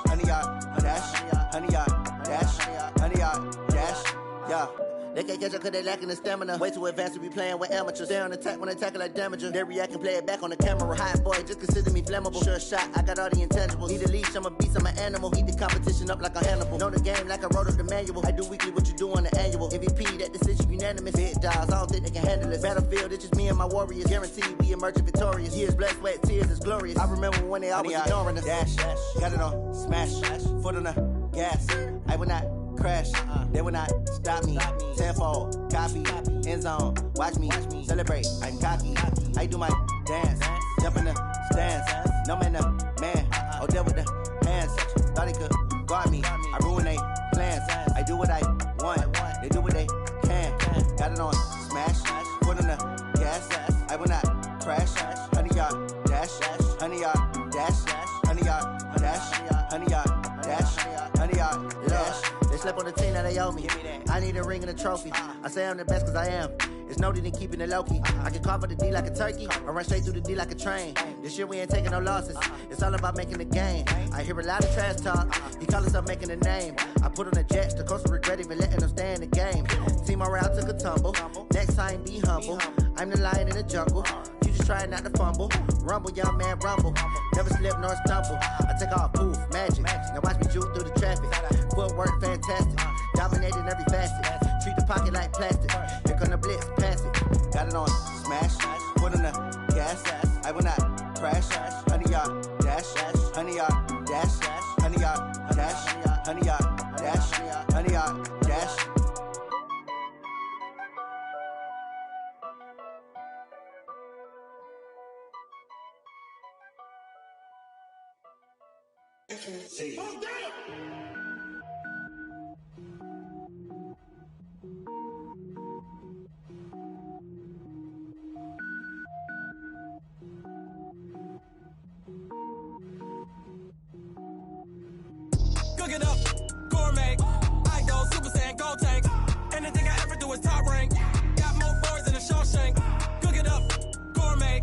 honey, y'all dash, honey, y'all dash, honey, y'all dash, yeah. They can't catch up cause they lacking the stamina. Way too advanced to be playing with amateurs. Stay on attack when they tackle like damager. They react and play it back on the camera. Hot boy, just consider me flammable. Sure shot, I got all the intangibles. Need a leash, I'm a beast, I'm an animal. Heat the competition up like a Hannibal. Know the game like I wrote up the manual. I do weekly what you do on the annual. MVP, that decision unanimous. Big dogs, I don't think they can handle it. Battlefield, it's just me and my warriors. Guaranteed we emerging victorious. Years, blood, sweat, tears, it's glorious. I remember when they always ignoring us. Dash, got it on smash, foot on the gas. I will not crash, they will not stop me. Tenfold, copy, end zone, watch me celebrate. I'm cocky, I do my dance, jump in the stands. No man, the man, oh, deal with the hands. Thought he could guard me, I ruin they plans. I do what I want, they do what they can. Got it on smash, foot on the gas. I will not crash, honey, y'all dash, honey, y'all dash, honey, y'all dash, honey, y'all dash, honey, y'all dash. They slept on the team that they owe me. I need a ring and a trophy. I say I'm the best cause I am. It's no need in keeping it low-key. I can carve for the D like a turkey, or run straight through the D like a train. This year we ain't taking no losses. It's all about making the game. I hear a lot of trash talk. He call himself making a name. I put on the Jets, the coach will regret even letting them stay in the game. Team morale took a tumble. Next time be humble. I'm the lion in the jungle. You just trying not to fumble. Rumble, young man, rumble. Never slip nor stumble. I take off, poof, magic. Now watch me juke through the traffic. Footwork fantastic. Dominating every facet. Treat the pocket like plastic. Here come the blitz, pass it. Got it on smash. Foot on the gas. I will not crash. Honey, y'all dash. Honey, y'all dash. Honey, y'all dash. Honey, y'all dash. Honey, y'all dash. See. it up, gourmet. I go Super Saiyan, gold tank. Anything I ever do is top rank. Got more boys than a Shawshank. Cook it up, gourmet.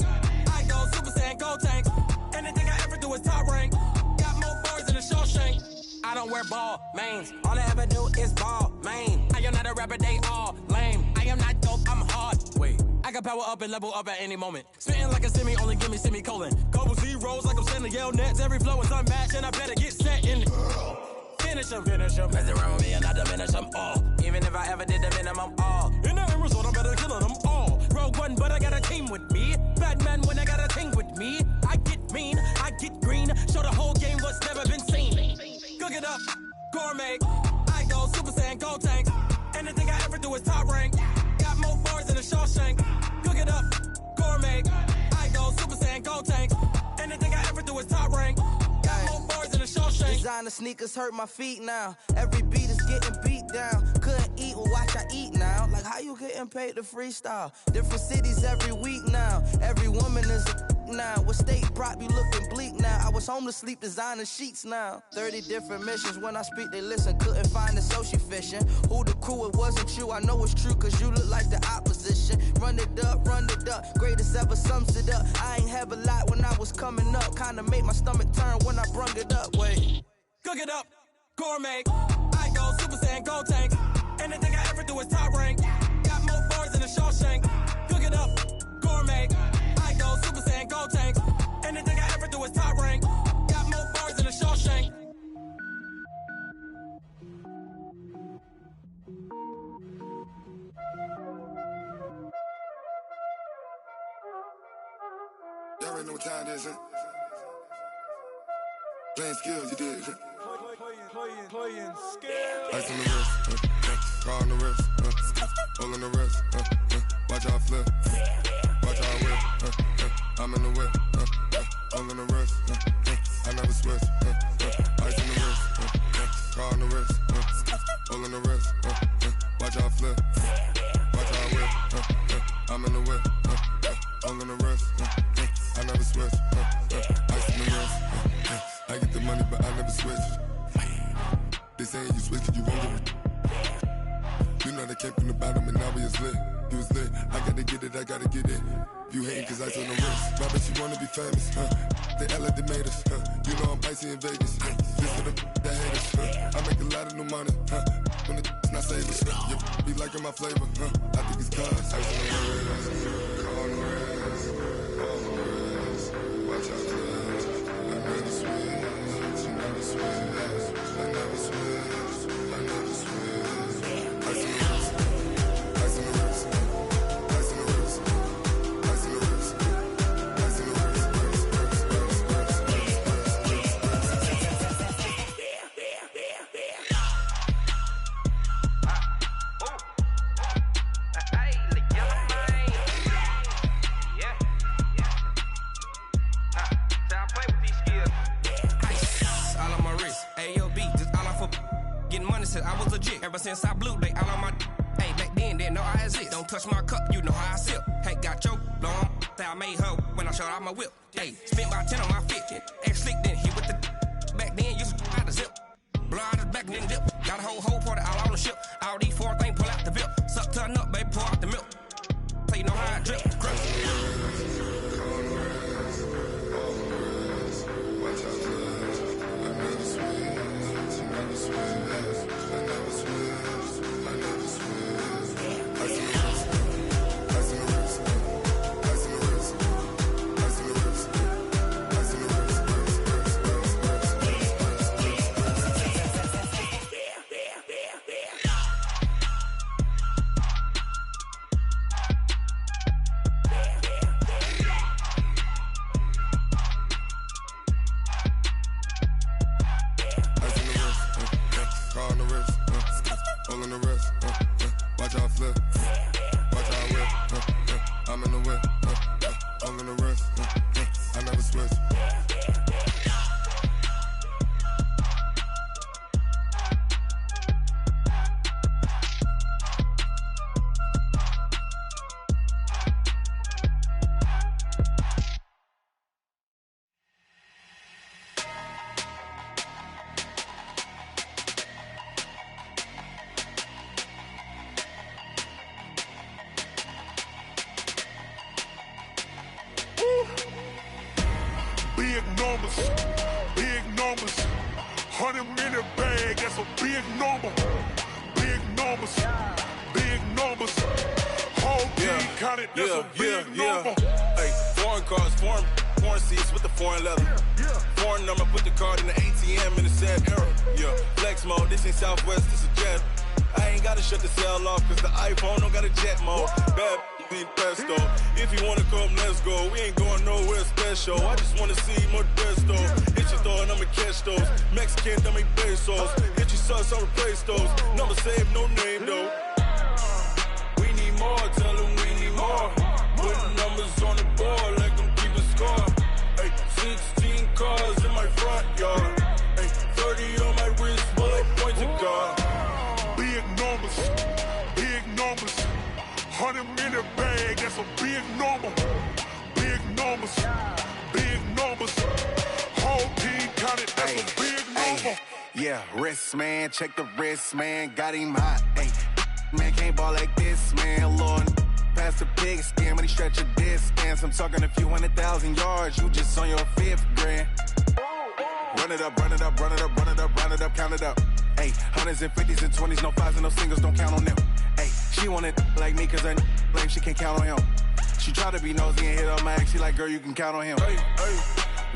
I go Super Saiyan, gold tank. Anything I ever do is top rank. Got more boys than a Shawshank. I don't wear ball mains. All I ever do is ball main. I am not a rapper, they all lame. I am not dope, I'm hard. Wait, I can power up and level up at any moment. Spitting like a semi, only give me semicolon. Couple zeros like I'm sending yell nets. Every flow is unmatched and I better get set in. Finish 'em. Mess around with me and I diminish them all. Even if I ever did the minimum all. In the end result, I'm better killing them all. Rogue One, but I got a team with me. Batman when I got a team with me. I get mean, I get green. Show the whole game what's never been seen. Cook it up, gourmet. I go Super Saiyan, gold tank. Anything I ever do is top rank. Got more bars than a Shawshank. Cook it up, gourmet. I go Super Saiyan, gold tank. Anything I ever do is top rank. Got more bars than a Shawshank. Designer sneakers hurt my feet now. Every beat is getting beat down. Couldn't eat, well watch I eat now. Like how you getting paid to freestyle? Different cities every week now. Every woman is a now. With state prop, you looking bleak now. I was home to sleep, designer sheets now. 30 different missions. When I speak, they listen. Couldn't find it, so she fishing. Who the crew, it wasn't you. I know it's true, cause you look like the opposition. Run it up, greatest ever sums it up. I ain't have a lot when I was coming up. Kinda made my stomach turn when I brung it up. Wait. Cook it up, gourmet. I go Super Saiyan, gold tank. Anything I ever do is top rank. Got more bars than a Shawshank. Cook it up, gourmet. I go Super Saiyan, gold tank. Anything I ever do is top rank. Got more bars than a Shawshank. Y'all already know what time it is, huh? Playing skills, you did. Playing skills. Ice on the wrist, car on the wrist, hole in the wrist, watch how I flip, watch how I whip, I'm in the whip, hole in the wrist, I never switch, ice on the wrist, car on the wrist, hole in the wrist, watch how I flip, watch how I whip, I'm in the whip, hole in the wrist, I never switch, ice on the wrist, I get the money but I never switch. They saying you switch 'cause you won't get it. You know they came from the bottom and now we is lit. You was lit, I gotta get it, I gotta get it. You hating 'cause ice on the wrist. Why bet you wanna be famous, They act like they made us, You know I'm icy in Vegas, This for the that hate us, I make a lot of new money, When the not savers, You be liking my flavor, I think it's cause ice on the wrist, car on the wrist, all on the wrist. Watch out, cuz I never switch, you never switch. I never switch, I never switch. Ice on the wrist, ice on the wrist, ice on the wrist, ice on the wrist, ice on the wrist, I was legit. Ever since I blew, they all on my. Hey, back then, didn't know I exist. Don't touch my cup, you know how I sip. Hey, got your blown. I made her when I showed out my whip. Hey, spent about 10 on my fit. X slick, then hit with the. Back then, used to out the zip. Blow out the back, then dip. Got a whole party all on the ship. All these four things, pull out the VIP. Suck, turn up, baby, pour out the milk. So you know how I drip. Crush. watch out, cuz I never switch, you never switch. I never switch, I never switch. Ice on the wrist, ice on the wrist, ice on the wrist, ice on the wrist, ice on the wrist, car on the wrist, hole in the wrist, watch how I flip, watch how I whip, I'm in the whip, hole in the wrist, I never switch. big numbers, big numbers. 100-minute bag, that's a big number. Big numbers, big numbers. Whole team counted, that's a big number. Hey, foreign cars, foreign seats with the foreign leather. Foreign number, put the card in the ATM in the sad era. Yeah, flex mode, this ain't Southwest, this is Jet. I ain't gotta shut the cell off, cause the iPhone don't got a jet mode. Bad need pesto. If you wanna come, let's go. We ain't going nowhere special. I just wanna see more Modesto. Hit your throw and I'ma catch those. Mexican, dummy pesos. Hit your sus, I'll replace those. Number saved, no name though. We need more, tell them we need more. Putting numbers on the board, like them keep a score. Hey, 16 cars in my front yard. Hey, 30 on my wrist, bullet point to God. Big numbers, big numbers. 100-minute bag, that's a big number. Big numbers, big numbers. Whole team counted, that's a big number. Yeah, wrist man, check the wrist man, got him hot. Ay, man can't ball like this, man. Lord, pass the pig skin when he stretch a distance. I'm talking a few 100,000 yards, you just on your 5th grand. Run it up, run it up, run it up, run it up, run it up, count it up. Hey, 100s and 50s and 20s, no 5s and no singles, don't count on them. Hey, she want it like me, cause her like she can't count on him. She try to be nosy and hit up my ex, she like, girl, you can count on him. Hey,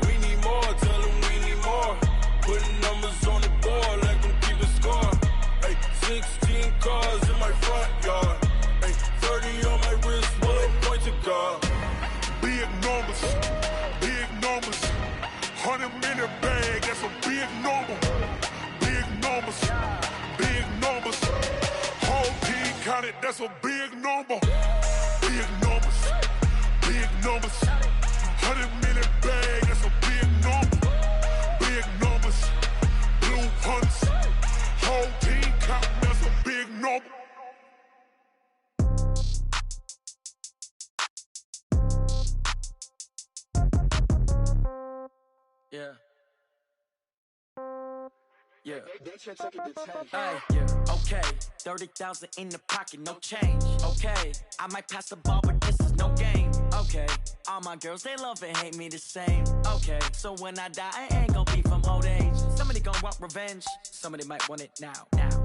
we need more, tell them we need more. Putting numbers on the board, like them keep a score. Hey, 16 cars in my front yard. Hey, 30 on my wrist, bullet point to God. Big numbers, big numbers. 100-minute bag, that's a big number. Big numbers, big numbers. Whole team counted, that's a big number. Big numbers, big numbers. 100-minute bag, that's a big number. Big numbers, blue hunts. Whole team counting, that's a big number. Yeah. Yeah. Hey, yeah. Okay. 30,000 in the pocket, no change. Okay. I might pass the ball, but this is no game. Okay. All my girls, they love and hate me the same. Okay. So when I die, I ain't gonna be from old age. Somebody gonna want revenge. Somebody might want it now.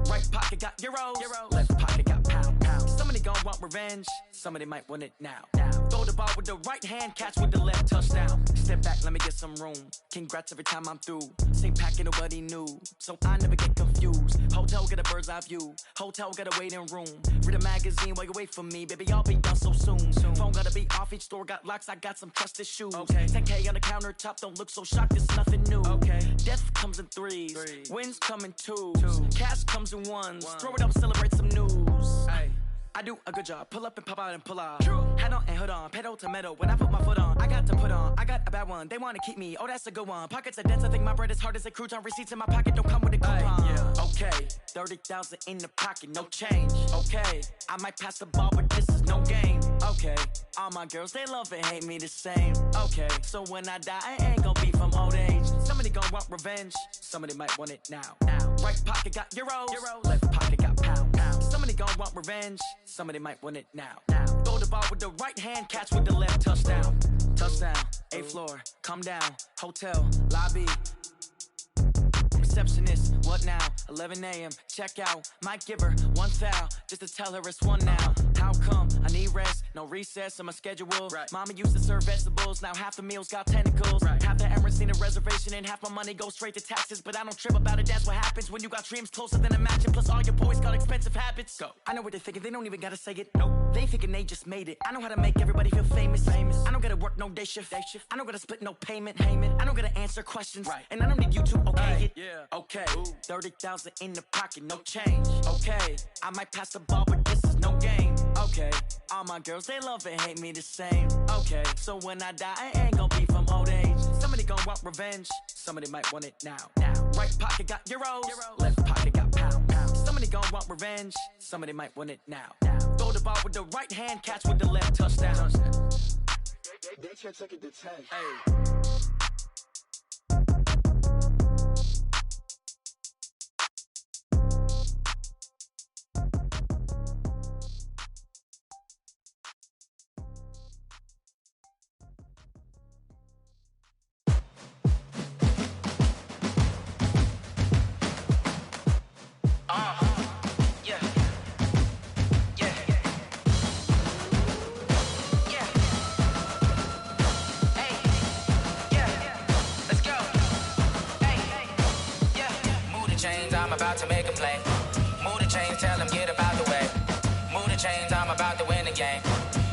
Right pocket got euros. Left pocket got pounds. Somebody gonna want revenge. Somebody might want it now. Throw the ball with the right hand, catch with the left, touchdown. Step back, let me get some room. Congrats every time I'm through. Same packet, nobody knew. So I never get confused. Hotel get a bird's eye view. Hotel get a waiting room. Read a magazine while you wait for me. Baby, I'll be done so soon. Phone gotta be off, each store got locks. I got some trusted shoes. Okay. 10K on the countertop, don't look so shocked, it's nothing new. Okay. Death comes in threes. Wins come in twos. Cash comes in ones. Throw it up, celebrate some news. Hey. I do a good job, pull up and pop out and pull off. Hat on and hood on, pedal to metal. When I put my foot on, I got to put on. I got a bad one, they wanna keep me. Oh, that's a good one. Pockets are dense, I think my bread is hard as a crouton. Receipts in my pocket don't come with a coupon. Yeah. Okay, 30,000 in the pocket, no change. Okay, I might pass the ball, but this is no game. Okay, all my girls, they love and hate me the same. Okay, so when I die, I ain't gonna be from old age. Somebody gonna want revenge, somebody might want it now. Right pocket got euros. Left pocket got pounds. Somebody gonna want revenge, somebody might want it now. Throw the ball with the right hand, catch with the left, touchdown. Touchdown, 8th floor, come down, hotel, lobby. Receptionist, what now? 11 a.m., check out. Might give her one foul, just to tell her it's one now. How come? I need rest, no recess in my schedule. Mama used to serve vegetables, now half the meals got tentacles. Half the errands need a reservation and half my money goes straight to taxes. But I don't trip about it, that's what happens when you got dreams closer than a matching. Plus all your boys got expensive habits. Go. I know what they're thinking, they don't even gotta say it. Nope. They thinking they just made it. I know how to make everybody feel famous. I don't gotta work no day shift. I don't gotta split no payment. I don't gotta answer questions. And I don't need you to okay it. Okay, 30,000 in the pocket, no change. Okay, I might pass the ball, but this is no game. Okay, all my girls, they love and hate me the same. Okay, so when I die, I ain't gonna be from old age. Somebody gonna want revenge, somebody might want it now. Right pocket got euros, left pocket got pounds. Somebody gonna want revenge, somebody might want it now. Throw the ball with the right hand, catch with the left, touchdown. They can't take it to 10. Hey. I'm about to make a play. Move the chains, tell them get up out the way. Move the chains, I'm about to win the game.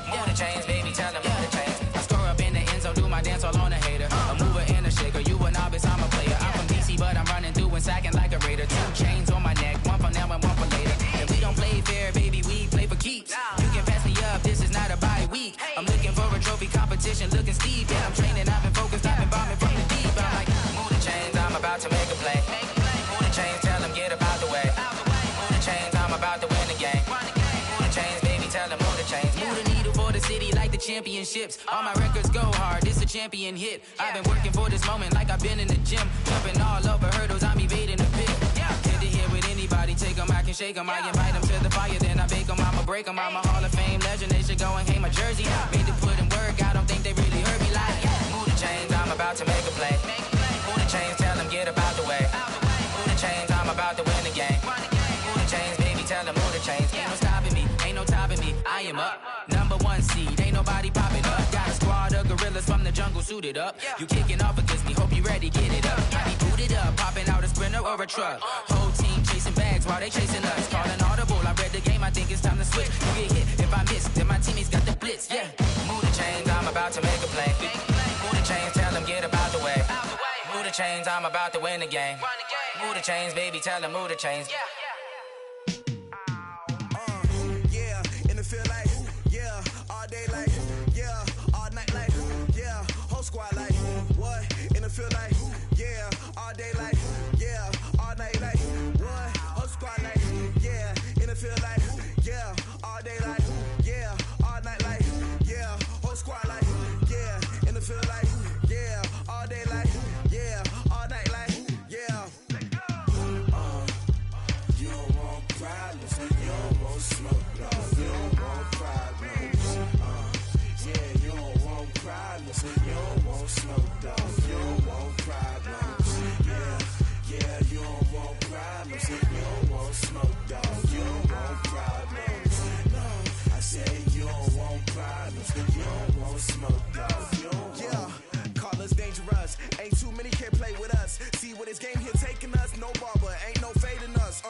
Move the chains, baby, tell them move the chains. I score up in the end zone, do my dance all on a hater. A mover and a shaker, you a novice, I'm a player. I'm from DC, but I'm running through and sacking like a raider. 2 chains on my neck, one for now and one for later. And we don't play fair, baby, we play for keeps. You can pass me up, this is not a bye week. I'm looking for a trophy competition, looking steep. And I'm training, I've been focused, I've been bombing from the deep. I'm like, move the chains, I'm about to make a play. Move the chains, tell them get up out the way. Move the chains, I'm about to win the game. Move the chains, baby, tell them move the chains. Move the needle for the city like the championships. All my records go hard, this a champion hit. I've been working for this moment like I've been in the gym. Jumping all over hurdles, I'm evading the pit. Get to here with anybody, take them, I can shake them. I invite them to the fire, then I bake them, I'ma break them. I'm a Hall of Fame legend, they should go and hang my jersey. Made to put in work, I don't think they really heard me like. Move the chains, I'm about to make a play. Move the chains, tell them get up out the way. Move the chains, I'm about to win the game. Move the chains, baby, tell them move the chains. Ain't no stopping me, ain't no topping me, I am up. #1 seed, ain't nobody popping up. Got a squad of gorillas from the jungle suited up. You kicking off against me, hope you ready, get it up. I be booted up, popping out a Sprinter or a truck. Whole team chasing bags while they chasing us. Calling audible, I read the game, I think it's time to switch. You get hit, if I miss, then my teammates got the blitz, yeah. Move the chains, I'm about to make a play. Move the chains, tell them get up out the way. Move the chains, I'm about to win the game. Move the chains, baby, tell them move the chains. Yeah, and it feel like, yeah, all day like, yeah, all night like, yeah, whole squad like, what? And it feel like, yeah, all day like, yeah, all night like, what? Whole squad like, yeah, and it feel like, yeah, all day like, yeah, all night like, yeah, whole squad like, yeah, and it feel like, yeah, all day like, yeah, all night like, yeah. You don't want problems, you don't want smoke, no. You don't want problems, yeah, you don't want problems, you don't want smoke, dog. You don't want problems, yeah, you don't want problems, you don't want smoke, dog. You don't want problems, no. I said you don't want problems, you don't want smoke, dog. You don't want. Yeah, call us dangerous. Ain't too many can play with us. See where this game here taking us. No barber, ain't no fading us.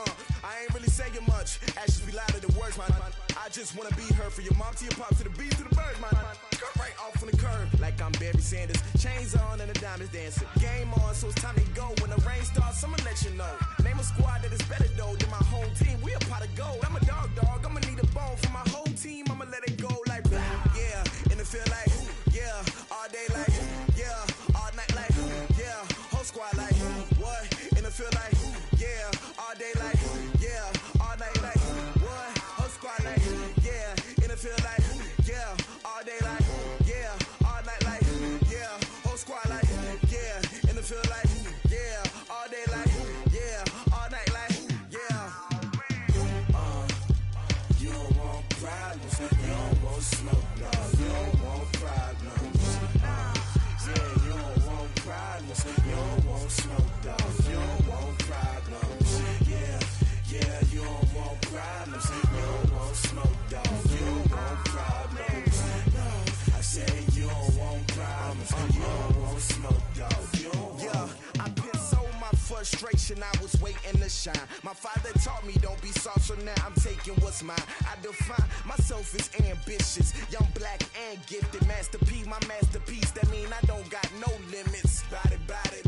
I ain't really saying much. Actions be louder than words, man. I just wanna be heard from your mom to your pop to the beat to the birds, man. Cut right off on the curb like I'm Barry Sanders. Chains on and the diamonds dancing. Game on, so it's time to go. When the rain starts, I'ma let you know. Name a squad that is better though than my home team. We a pot of gold. I'm a dog. I'ma need a bone for my whole team. I'ma let it go like yeah, and it feel like yeah, all day like yeah, all night like yeah, whole squad like what? And it feel like yeah, all day like yeah, all night like what? Whole squad like yeah, and it feel like yeah, all day like yeah, all night like yeah, whole squad like yeah, and it feel like yeah, all day like yeah, all night like yeah. You don't want problems, you don't want smoke, no. You don't want problems, yeah, you don't want problems, you don't want smoke, dog. You don't want problems, yeah, you don't want problems, you don't want smoke, dog. You don't want problems, no. I said you don't want problems, you don't want smoke, dog. You don't want. Yeah, I've been so my frustration, I was waiting to shine. My father taught me don't be soft, so now I'm taking what's mine. I define myself as ambitious, young, black, and gifted. Master P, my masterpiece, that mean I don't got no limits. Bout it,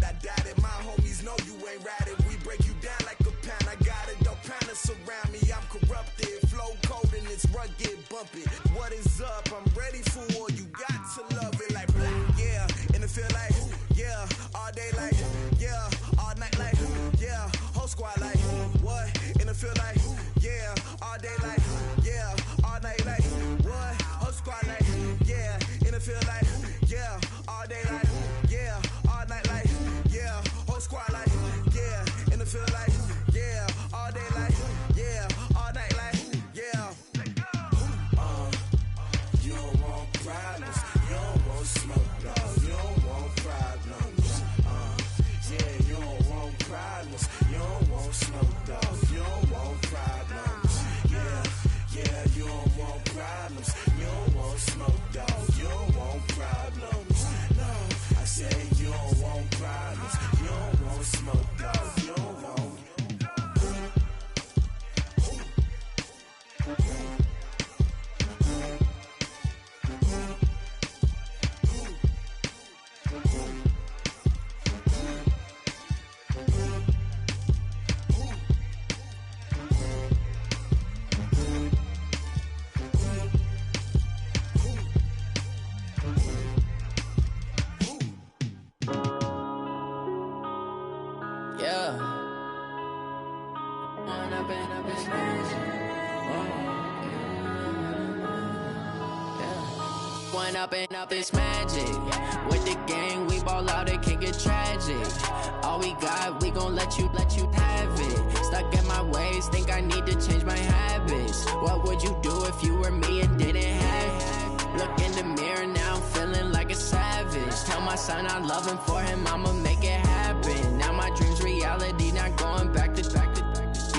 I doubt it. My homies know you ain't ratted. We break you down like a pound. I got it, don't panic surround me. I'm corrupted, flow cold and it's rugged, bumpy. What is up? I'm ready for war. You got to love it like black, yeah, and it feel like yeah, all day like yeah, all night like yeah, whole squad like what? And it feel like yeah, all day like yeah, all night like what? Whole squad like yeah, and it feel like yeah, all day like yeah. Blowing up and up, it's magic. With the gang, we ball out, it can get tragic. All we got, we gon' let you have it. Stuck in my ways, think I need to change my habits. What would you do if you were me and didn't have it? Look in the mirror, now I'm feeling like a savage. Tell my son I love him, for him I'ma make it happen. Now my dream's reality, not going back to.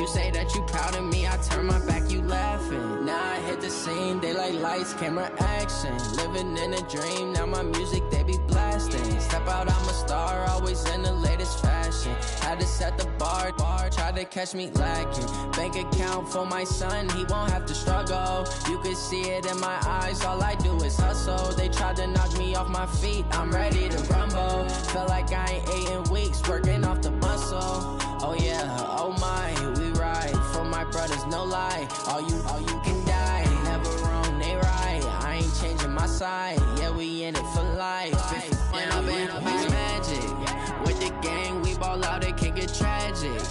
You say that you proud of me, I turn my back, you laughing. Now I hit the scene, they like lights, camera, action. Living in a dream, now my music, they be blasting. Step out, I'm a star, always in the latest fashion. Had to set the bar, try to catch me lacking. Bank account for my son, he won't have to struggle. You can see it in my eyes, all I do is hustle. They tried to knock me off my feet, I'm ready to rumble. Felt like I ain't ate in weeks, working off the muscle. Oh yeah, oh my, we ride for my brothers, no lie. All you can die, never wrong, they right. I ain't changing my side, yeah, we in it for life. When up and up, it's magic. With the gang, we ball out, it can get tragic.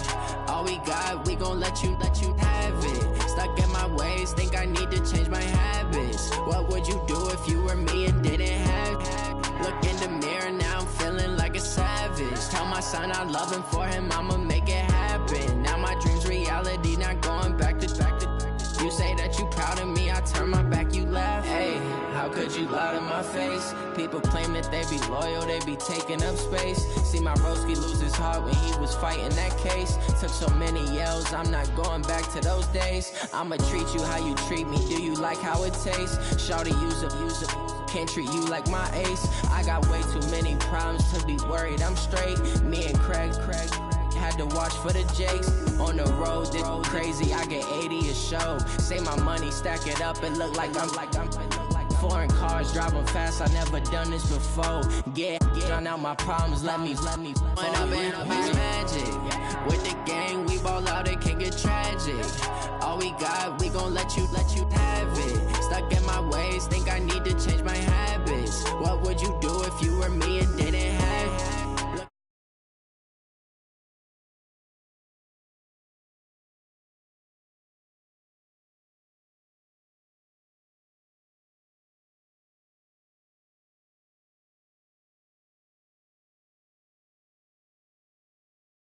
All we got, we gon' let you have it. Stuck in my ways, think I need to change my habits. What would you do if you were me and didn't have it? Look in the mirror, now I'm feeling like a savage. Tell my son I love him, for him I'ma make it happen. Now my dream's reality, not going back to. You say that you proud of me, I turn my back, you laugh. Hey, how could you lie to my face? People claim that they be loyal, they be taking up space. See my broski lose his heart when he was fighting that case. Took so many yells, I'm not going back to those days. I'ma treat you how you treat me, do you like how it tastes? Shawty, use it. Can't treat you like my ace. I got way too many problems to be worried, I'm straight. Me and Craig had to watch for the Jakes. On the road, this crazy, I get 80 a show. Save my money, stack it up, it look like I'm foreign cars, driving fast, I never done this before. Drown out my problems, let me When up and up, it's magic. With the gang, we ball out, it can get tragic. All we got, we gon' let you